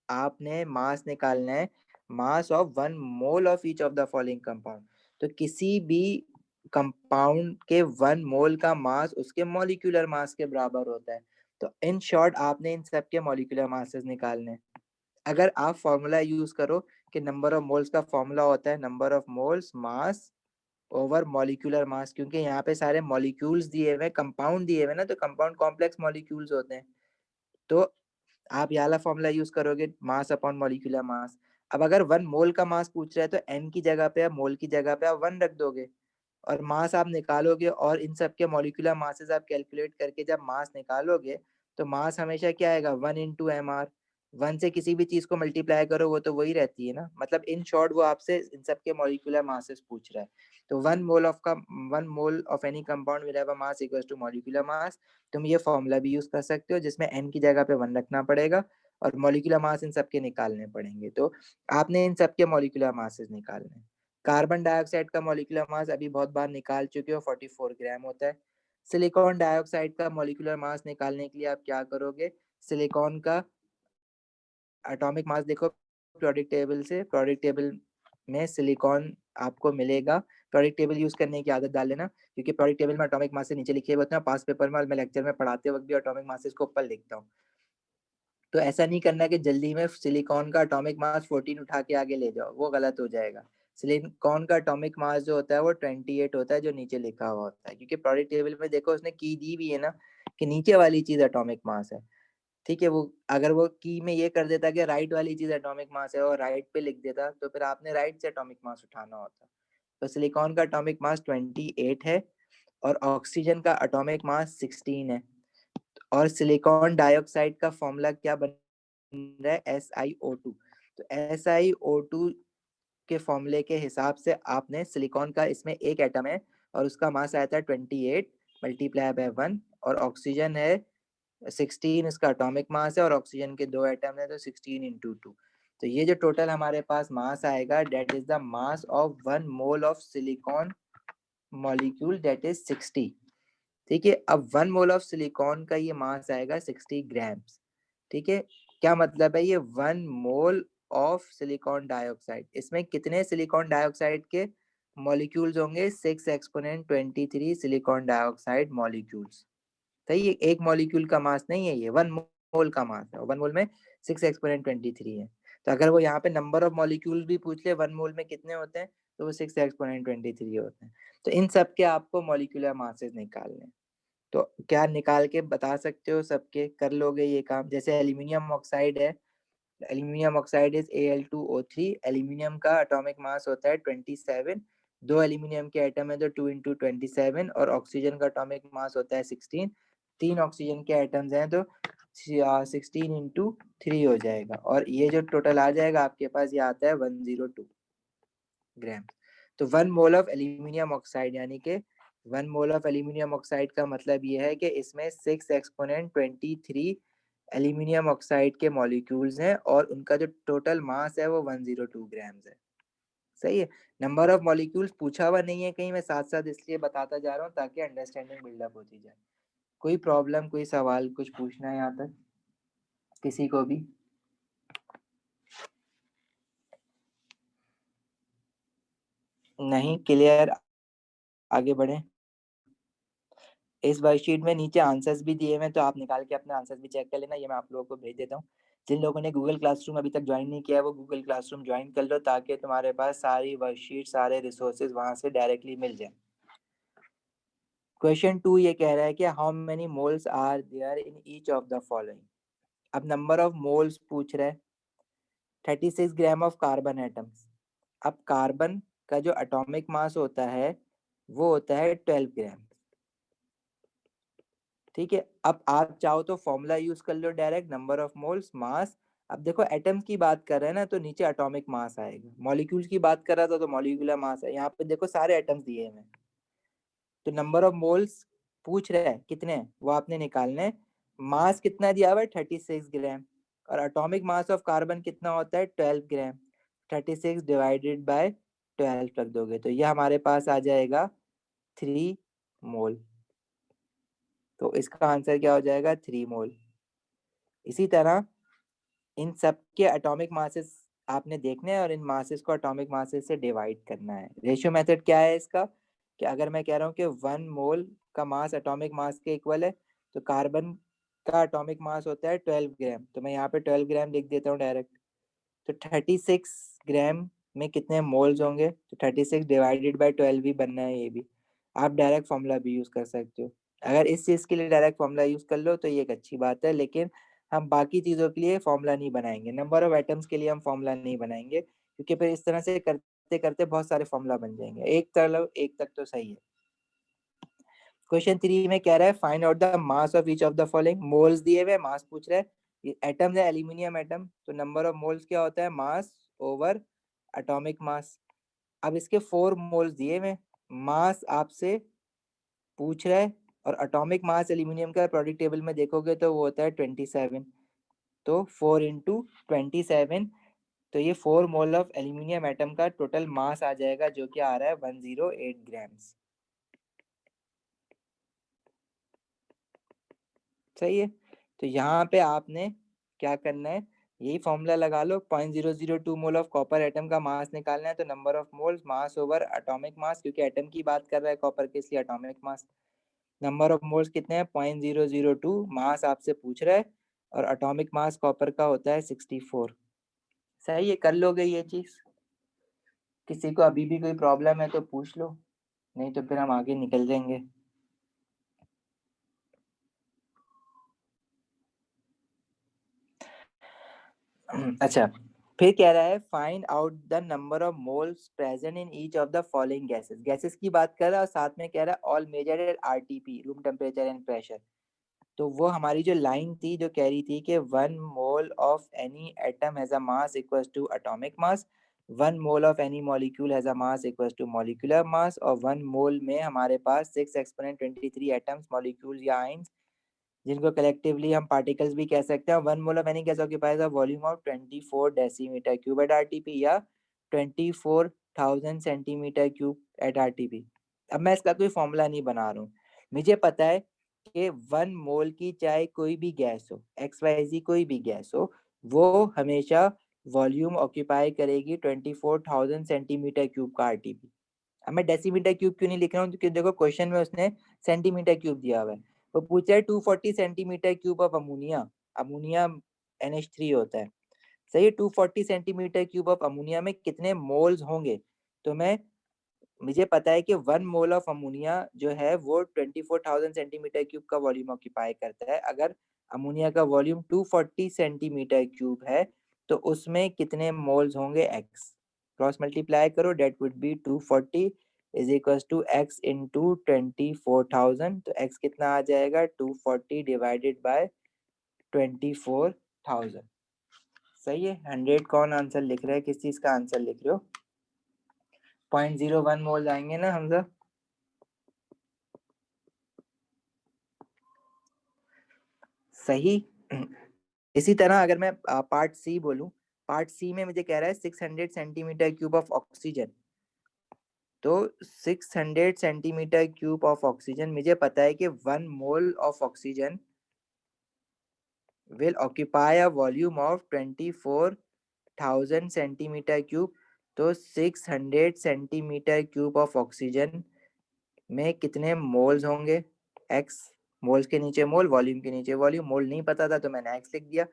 आपने मास निकालना है, मास of 1 mole of each of the following compound, तो किसी भी कंपाउंड के 1 मोल का मास उसके मॉलिक्यूलर मास के बराबर होता है। तो इन शॉर्ट आपने इन सब के मॉलिक्यूलर मासेस निकालने हैं। अगर आप फॉर्मूला यूज़ करो कि नंबर ऑफ मोल्स का फॉर्मूला होता है number of moles mass over molecular mass, क्योंकि यहाँ पे सारे मॉलिक्यूल्स दिए हुए हैं, कंपाउंड दिए हुए हैं ना, तो कंपाउंड कॉम्प्लेक्स मॉलिक्यूल्स होते हैं। तो आप ये वाला फॉर्मूला यूज करोगे, मास अपॉन मॉलिक्यूलर मास। अब अगर 1 मोल का मास पूछ रहा है तो एन की जगह पे, मोल की जगह पे आप 1 रख दोगे, और मास आप निकालोगे, और इन सब के मॉलिक्यूलर मासेस आप कैलकुलेट करके जब मास निकालोगे तो मास हमेशा क्या आएगा? 1 इंटू एम आर। 1 से किसी भी चीज को मल्टीप्लाई करो वो तो वही रहती है ना, मतलब इन शॉर्ट वो आपसे इन सब के मॉलिक्यूलर मासेस पूछ रहा है। तो 1 mole of any compound will have a mass equal to molecular mass. तुम ये फॉर्मूला भी यूज कर सकते हो जिसमें एन की जगह पे 1 रखना पड़ेगा और मॉलिक्यूलर मास इन सब के निकालने पड़ेंगे। तो आपने इन सब के मॉलिक्यूलर मासेस निकालने हैं। कार्बन डाइऑक्साइड का मॉलिक्यूलर मास अभी बहुत बार निकाल चुके हो, 44 ग्राम होता है। सिलिकॉन डाइऑक्साइड का मॉलिक्यूलर मास निकालने के लिए आप क्या करोगे? सिलिकॉन का एटॉमिक मास देखो प्रोडिक्ट टेबल से, प्रोडिक्ट टेबल में सिलिकॉन आपको मिलेगा प्रोडक्ट टेबल यूज करने की आदत डाल लेना, क्योंकि प्रोडक्ट टेबल में एटॉमिक मास नीचे लिखे होते हैं, पास पेपर में और मैं लेक्चर में पढ़ाते वक्त भी एटॉमिक मासेस को ऊपर लिखता हूँ। तो ऐसा नहीं करना कि जल्दी में सिलिकॉन का एटॉमिक मास 14 उठा के आगे ले जाओ, वो गलत हो जाएगा। सिलिकॉन का एटॉमिक मास जो होता है वो 28 होता है, जो नीचे लिखा हुआ होता है, क्योंकि प्रोडक्ट टेबल में देखो उसने की दी भी है ना कि नीचे वाली चीज एटॉमिक मास है। ठीक है, वो अगर वो की में ये कर देता कि राइट वाली चीज एटॉमिक मास है और राइट पे लिख देता, तो फिर आपने राइट से एटॉमिक मास उठाना होता। तो सिलिकॉन का एटॉमिक मास 28 है और ऑक्सीजन का एटॉमिक मास 16 है। और सिलिकॉन डाइऑक्साइड का फॉर्मूला क्या बन रहा है? SiO2। तो SiO2 के फॉर्मूले के हिसाब से आपने सिलिकॉन का, इसमें एक एटम है और उसका मास आया था 28 मल्टीप्लाई बाय 1, और ऑक्सीजन है 16, इसका एटॉमिक मास है, और ऑक्सीजन के 2 एटम है तो 16 इंटू 2। तो ये जो टोटल हमारे पास मास आएगा, that is the mass of 1 mole of silicon molecule, that is 60। ठीक है, अब 1 मोल ऑफ सिलिकॉन का ये मास आएगा 60 ग्राम्स। ठीक है, क्या मतलब है? ये 1 मोल ऑफ सिलिकॉन डाइऑक्साइड, इसमें कितने सिलिकॉन डाइऑक्साइड के मॉलिक्यूल्स होंगे? 6 एक्सपोनेंट 23 सिलिकॉन डाइऑक्साइड मॉलिक्यूल्स। सही है, एक मॉलिक्यूल का मास नहीं है, ये 1 मोल का मास है, 1 मोल में 6 एक्सपोनेंट 23 है। तो अगर वो यहाँ पे नंबर ऑफ मॉलिक्यूल भी पूछ ले 1 मोल में कितने होते हैं, तो वो 6 एक्सपोनेंट 23 होते हैं। तो इन सब के आपको मॉलिक्यूलर मासेस निकालने हैं। तो क्या निकाल के बता सकते हो? सबके कर लोगे ये काम? जैसे एल्यूमिनियम ऑक्साइड है, aluminium oxide is Al2O3। Aluminium का एटॉमिक मास होता है 27, 2 एल्यूमिनियम के एटम है तो 2 इंटू 27, और ऑक्सीजन का एटॉमिक मास होता है 16, 3 ऑक्सीजन के एटम्स हैं तो 16 इंटू 3 हो जाएगा, और ये जो टोटल आ जाएगा आपके पास, ये आता है 102 ग्राम। तो 1 मोल ऑफ एल्यूमिनियम ऑक्साइड, यानी कि 1 मोल ऑफ एल्यूमिनियम ऑक्साइड का मतलब ये है कि इसमें 6 एक्सपोनेंट 23 एल्यूमिनियम ऑक्साइड के मॉलिक्यूल्स हैं और उनका जो टोटल मास है वो 102 ग्राम्स है। सही है, नंबर ऑफ मॉलिक्यूल्स पूछा हुआ नहीं है कहीं, मैं साथ साथ इसलिए बताता जा रहा हूँ ताकि अंडरस्टैंडिंग बिल्डअप होती जाए। कोई प्रॉब्लम, कोई सवाल, कुछ पूछना है यहाँ तक किसी को भी? नहीं, क्लियर, आगे बढ़े। इस वर्कशीट में नीचे आंसर्स भी दिए हुए हैं, तो आप निकाल के अपने आंसर्स भी चेक कर लेना, ये मैं आप लोगों को भेज देता हूँ। जिन लोगों ने गूगल क्लासरूम अभी तक ज्वाइन नहीं किया है, वो गूगल क्लासरूम ज्वाइन कर लो, ताकि तुम्हारे पास सारी वर्कशीट, सारे रिसोर्सेज वहां से डायरेक्टली मिल जाए। क्वेश्चन 2 ये कह रहा है कि how many moles are there in each of the following. अब नंबर ऑफ मोल्स पूछ रहा है। 36 ग्राम ऑफ कार्बन एटम्स। अब कार्बन का जो एटॉमिक मास होता है वो होता है 12 ग्राम। ठीक है, अब आप चाहो तो फॉर्मूला यूज कर लो direct, number of moles mass. अब देखो एटम्स की बात कर रहे हैं ना, तो नीचे एटॉमिक मास आएगा। मॉलिक्यूल्स की बात कर रहा था तो मॉलिक्यूलर मास है। यहाँ पे देखो सारे एटम्स दिए हैं, तो नंबर ऑफ मोल्स पूछ रहे हैं कितने हैं, वो आपने निकालने हैं। मास कितना दिया हुआ है? 36 ग्राम। और एटॉमिक मास ऑफ कार्बन कितना होता है? 12 ग्राम। 36 डिवाइडेड बाय 12 रख दोगे तो ये हमारे पास आ जाएगा 3 मोल। तो इसका आंसर क्या हो जाएगा? 3 मोल। इसी तरह इन सब के एटॉमिक मासेस आपने देखने हैं और इन मासेस को एटॉमिक मासेस से डिवाइड करना है। रेशियो मेथड क्या है इसका? कि अगर मैं कह रहा हूँ कि 1 मोल का मास एटॉमिक मास के इक्वल है, तो कार्बन का एटॉमिक मास होता है 12 ग्राम, तो मैं यहाँ पे 12 ग्राम लिख देता हूँ डायरेक्ट। तो 36 ग्राम में कितने मोल्स होंगे? तो 36 डिवाइडेड बाय 12 भी बनना है ये भी। आप डायरेक्ट फॉर्मूला भी यूज कर सकते हो। अगर इस चीज के लिए डायरेक्ट फॉर्मूला यूज कर लो तो ये एक अच्छी बात है, लेकिन हम बाकी चीजों के लिए फॉर्मूला नहीं बनाएंगे। नंबर ऑफ एटम्स के लिए हम फॉर्मूला नहीं बनाएंगे, क्योंकि फिर इस तरह से करते करते बहुत सारे फॉर्मूला बन जाएंगे। एक तक तो सही है। क्वेश्चन 3 में कह रहा है find out the mass of each of the following. Moles दिए हुए, मास पूछ रहा है। एटम्स है एल्यूमिनियम एटम, तो नंबर ऑफ मोल्स क्या होता है? मास ओवर एटॉमिक मास। अब इसके 4 मोल्स दिए हुए, मास आपसे पूछ रहा है, और एटॉमिक मास एल्यूमिनियम का प्रोडक्ट टेबल में देखोगे तो वो होता है 27। तो 4 इंटू 27, तो ये 4 मोल ऑफ एल्यूमिनियम एटम का टोटल मास आ जाएगा, जो कि आ रहा है 108 ग्राम्स। सही है, तो यहाँ पे आपने क्या करना है? यही फॉर्मूला लगा लो, 0.002 मोल ऑफ कॉपर एटम का मास निकालना है तो number of moles mass over atomic मास, क्योंकि एटम की बात कर रहा है कॉपर के, इसलिए atomic mass. Number of moles कितने हैं? 0.002, मास आपसे पूछ रहा है, और एटॉमिक मास कॉपर का होता है 64। सही है, कर लोगे ये चीज? किसी को अभी भी कोई प्रॉब्लम है तो पूछ लो, नहीं तो फिर हम आगे निकल जाएंगे। अच्छा, फिर कह रहा है find out the number of moles present in each of the following gases. Gases की बात कर रहा है और साथ में कह रहा है all measure at RTP, room temperature and pressure. तो वो हमारी जो लाइन थी जो कह रही थी कि 1 mole of any atom has a mass equals to atomic mass, 1 mole of any molecule has a mass equals to molecular mass, और 1 मोल में हमारे पास 6 एक्सपोनेंट 23 एटम्स, मॉलिक्यूल्स या आयंस, जिनको कलेक्टिवली हम पार्टिकल्स भी कह सकते हैं। 1 mole of any gas occupies a volume of 24 decimetre cube at RTP, या 24,000 सेंटीमीटर क्यूब एट आरटीपी। अब मैं इसका कोई फॉर्मूला नहीं बना रहा हूँ, मुझे पता है कि 1 मोल की चाहे कोई भी गैस हो, XYZ कोई भी गैस हो, वो हमेशा वॉल्यूम ऑक्यूपाई करेगी 24,000 सेंटीमीटर क्यूब का आरटीपी। अब मैं डेसीमीटर क्यूब क्यों नहीं लिख रहा हूँ, क्योंकि देखो क्वेश्चन में उसने सेंटीमीटर क्यूब दिया हुआ है। वो पूछा है 240 centimetre cube of ammonia, ammonia NH3 होता है, सही है। 240 सेंटीमीटर क्यूब ऑफ अमोनिया में कितने मोल्स होंगे? तो मुझे पता है कि 1 मोल ऑफ अमोनिया जो है वो 24,000 सेंटीमीटर क्यूब का वॉल्यूम ऑक्यूपाई करता है। अगर अमोनिया का वॉल्यूम 240 सेंटीमीटर क्यूब है तो उसमें कितने मोल्स होंगे? x, क्रॉस मल्टीप्लाई करो, that would be 240 is equal to x into 24,000। तो x कितना आ जाएगा? 240 डिवाइडेड बाय 24,000। सही है। 100 कौन आंसर लिख रहा है? किस चीज का आंसर लिख रहे हो? 0.01 मोल आएंगे ना हमजा? सही। इसी तरह अगर मैं पार्ट सी बोलूं, पार्ट सी में मुझे कह रहा है 600 सेंटीमीटर क्यूब ऑफ ऑक्सीजन। तो 600 सेंटीमीटर क्यूब ऑफ ऑक्सीजन, मुझे पता है कि 1 mole of oxygen will occupy a volume of 24,000 centimetre cube. तो 600 सेंटीमीटर क्यूब ऑफ ऑक्सीजन में कितने मोल्स होंगे? x, मोल्स के नीचे मोल, वॉल्यूम के नीचे वॉल्यूम। मोल नहीं पता था तो मैंने x लिख दिया।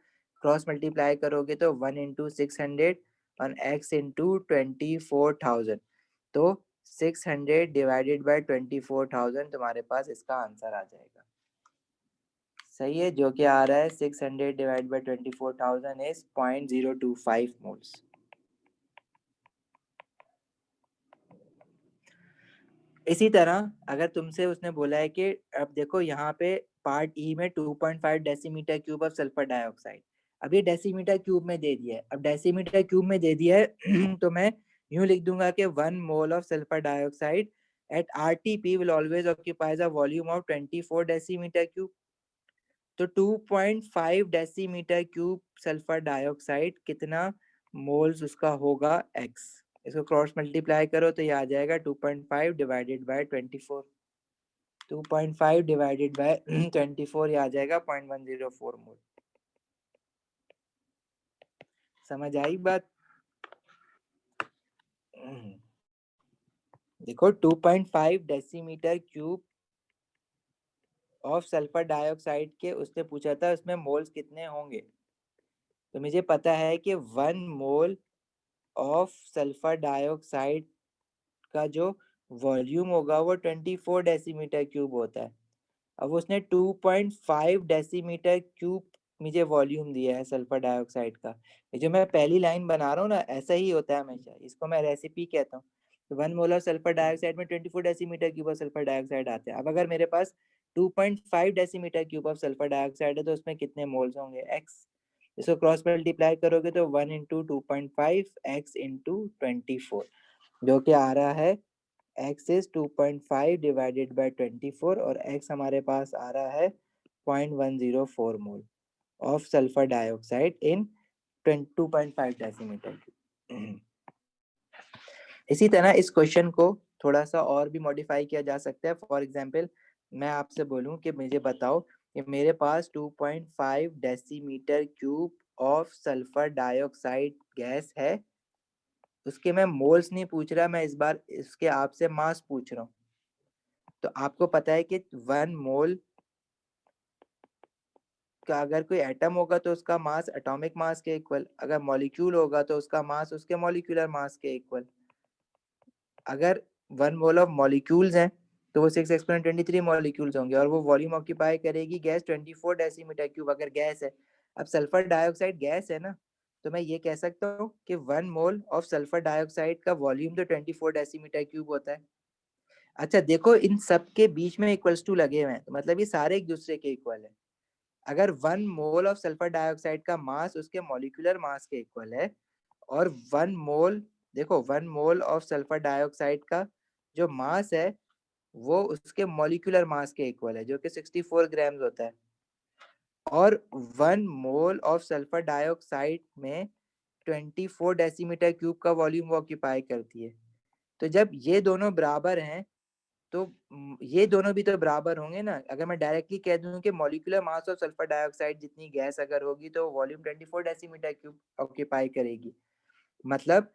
क्रॉस मल्टीप्लाई करोगे तो 1 इंटू 600 और x इंटू 24,000। तो 600 डिवाइडेड बाय 24,000 तुम्हारे पास इसका आंसर आ जाएगा। सही है, जो कि आ रहा है 600 डिवाइड बाय 24,000 इज 0.025 मोल्स। इसी तरह अगर तुमसे उसने बोला है कि अब देखो यहाँ पे पार्ट ई में 2.5 decimetre cube of sulphur dioxide, अब ये डेसीमीटर क्यूब में दे दिया है। अब डेसीमीटर क्यूब में दे दिया है तो मैं यूं लिख दूंगा कि 1 mole of sulphur dioxide eight RTP will always occupies a volume of 24 decimetre cube. तो 2.5 डेसीमीटर क्यूब सल्फर डाइऑक्साइड कितना मोल्स उसका होगा? x। इसको क्रॉस मल्टीप्लाई करो तो ये आ जाएगा 2.5 डिवाइडेड बाय 24। 2.5 डिवाइडेड बाय 24 ये आ जाएगा 0.104 मोल। समझ आई बात? देखो 2.5 decimetre cube of sulphur dioxide के उसने पूछा था उसमें मोल्स कितने होंगे। तो मुझे पता है कि 1 मोल ऑफ सल्फर डाइऑक्साइड का जो वॉल्यूम होगा वो 24 डेसीमीटर क्यूब होता है। अब उसने 2.5 डेसीमीटर क्यूब मुझे वॉल्यूम दिया है सल्फर डाइऑक्साइड का। ये जो मैं पहली लाइन बना रहा हूँ ना, ऐसा ही होता है हमेशा, इसको मैं रेसिपी कहता हूँ। तो 1 मोल ऑफ सल्फर डाइऑक्साइड में 24 decimetre cube of sulphur dioxide आते हैं। अब अगर मेरे पास 2.5 decimetre cube of sulphur dioxide है तो उसमें कितने मोल्स होंगे? x। इसको क्रॉस मल्टीप्लाई करोगे तो 1 इंटू 2.5 x इंटू 24, जो कि आ रहा है x इज 2.5 डिवाइडेड बाय 24, और x हमारे पास आ रहा है 0.104 मोल of sulphur dioxide in 2.5 decimetre. इसी तरह इस क्वेश्चन को थोड़ा सा और भी मॉडिफाई किया जा सकता है। फॉर एग्जांपल मैं आपसे बोलूं कि मुझे बताओ कि मेरे पास 2.5 decimetre cube of sulphur dioxide gas है, उसके मैं मोल्स नहीं पूछ रहा, मैं इस बार इसके आपसे मास पूछ रहा हूँ। तो आपको पता है कि 1 मोल का अगर कोई एटम होगा तो उसका मास एटॉमिक मास के इक्वल, अगर मॉलिक्यूल होगा तो उसका मास उसके मॉलिक्यूलर मास के इक्वल। अगर 1 मोल ऑफ मॉलिक्यूल्स हैं तो वो 6 एक्सपोनेंट 23 मॉलिक्यूल्स होंगे, और वो वॉल्यूम ऑक्यूपाई करेगी गैस 24 डेसीमीटर क्यूब अगर गैस है। अब सल्फर डाइऑक्साइड गैस है ना, तो मैं ये कह सकता हूँ कि 1 मोल ऑफ सल्फर डाइऑक्साइड का वॉल्यूम तो 24 डेसीमीटर क्यूब होता है। अच्छा देखो, इन सब के बीच में इक्वल्स टू लगे हुए हैं, तो मतलब ये सारे एक दूसरे के इक्वल है। अगर 1 मोल ऑफ सल्फर डाइऑक्साइड का मास उसके मॉलिक्यूलर मास के इक्वल है, और 1 मोल, देखो 1 मोल ऑफ सल्फर डाइऑक्साइड का जो मास है वो उसके मॉलिक्यूलर मास के इक्वल है, जो कि 64 ग्राम्स होता है, और 1 मोल ऑफ सल्फर डाइऑक्साइड में 24 डेसीमीटर क्यूब का वॉल्यूम वो ऑक्यूपाई करती है। तो जब ये दोनों बराबर हैं तो ये दोनों भी तो बराबर होंगे ना। अगर मैं डायरेक्टली कह दूं कि molecular mass of sulphur dioxide जितनी गैस अगर होगी तो वॉल्यूम 24 डेसीमीटर क्यूब ऑक्यूपाई करेगी, मतलब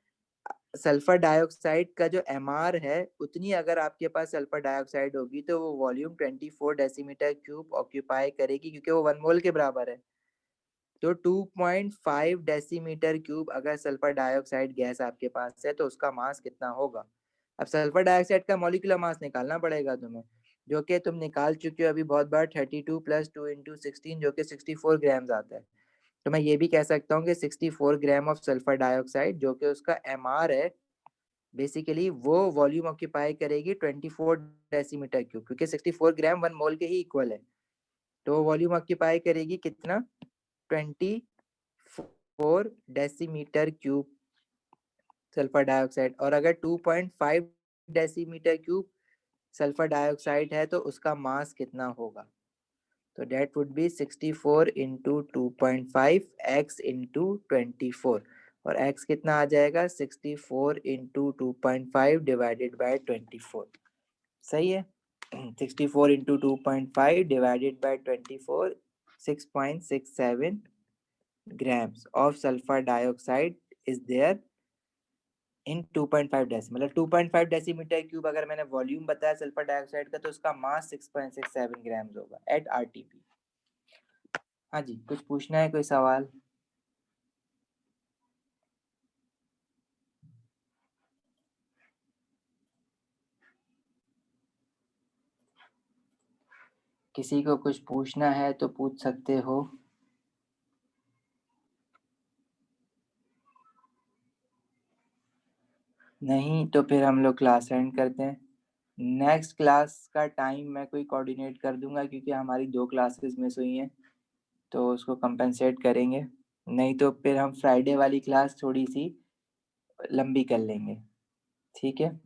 सल्फर डाइऑक्साइड का जो एमआर है उतनी अगर आपके पास सल्फर डाइऑक्साइड होगी तो वो वॉल्यूम 24 डेसीमीटर क्यूब ऑक्यूपाई करेगी, क्योंकि वो 1 मोल के बराबर है। तो 2.5 डेसीमीटर क्यूब अगर सल्फर डाइऑक्साइड गैस आपके पास है तो उसका मास कितना होगा। अब सल्फर डाइऑक्साइड का मॉलिक्यूलर मास निकालना पड़ेगा तुम्हें, जो कि तुम निकाल चुके हो अभी बहुत बार, 32 + 2 × 16 जो कि 64 ग्राम्स आता है। तो मैं ये भी कह सकता हूँ कि 64 ग्राम ऑफ सल्फर डाइऑक्साइड जो कि उसका एमआर है, बेसिकली वो वॉल्यूम ऑक्यूपाई करेगी 24 डेसीमीटर क्यूब, क्योंकि 64 ग्राम 1 मोल के ही इक्वल है। तो वॉल्यूम ऑक्यूपाई करेगी कितना, 24 डेसीमीटर क्यूब सल्फर डाइऑक्साइड। और अगर 2.5 डेसीमीटर क्यूब सल्फर डाइऑक्साइड है तो उसका मास कितना होगा। तो डेट वुड बी 64 × 2.5 x × 24, और x कितना आ जाएगा 64 × 2.5 डिवाइडेड बाय 24। सही है। 64 × 2.5 divided by 24, 6.67 grams of sulfur dioxide is there in 2.5 deci, मतलब 2.5 डेसीमीटर क्यूब अगर मैंने वॉल्यूम बताया सल्फर डाइऑक्साइड का तो उसका मास 6.67 ग्राम्स होगा एट आरटीपी। हाँ जी, कुछ पूछना है, कोई सवाल? किसी को कुछ पूछना है तो पूछ सकते हो। नहीं तो फिर हम लोग क्लास एंड करते हैं। नेक्स्ट क्लास का टाइम मैं कोई कोऑर्डिनेट कर दूंगा, क्योंकि हमारी 2 क्लासेस मिस हुई हैं तो उसको कंपनसेट करेंगे। नहीं तो फिर हम फ्राइडे वाली क्लास थोड़ी सी लंबी कर लेंगे, ठीक है।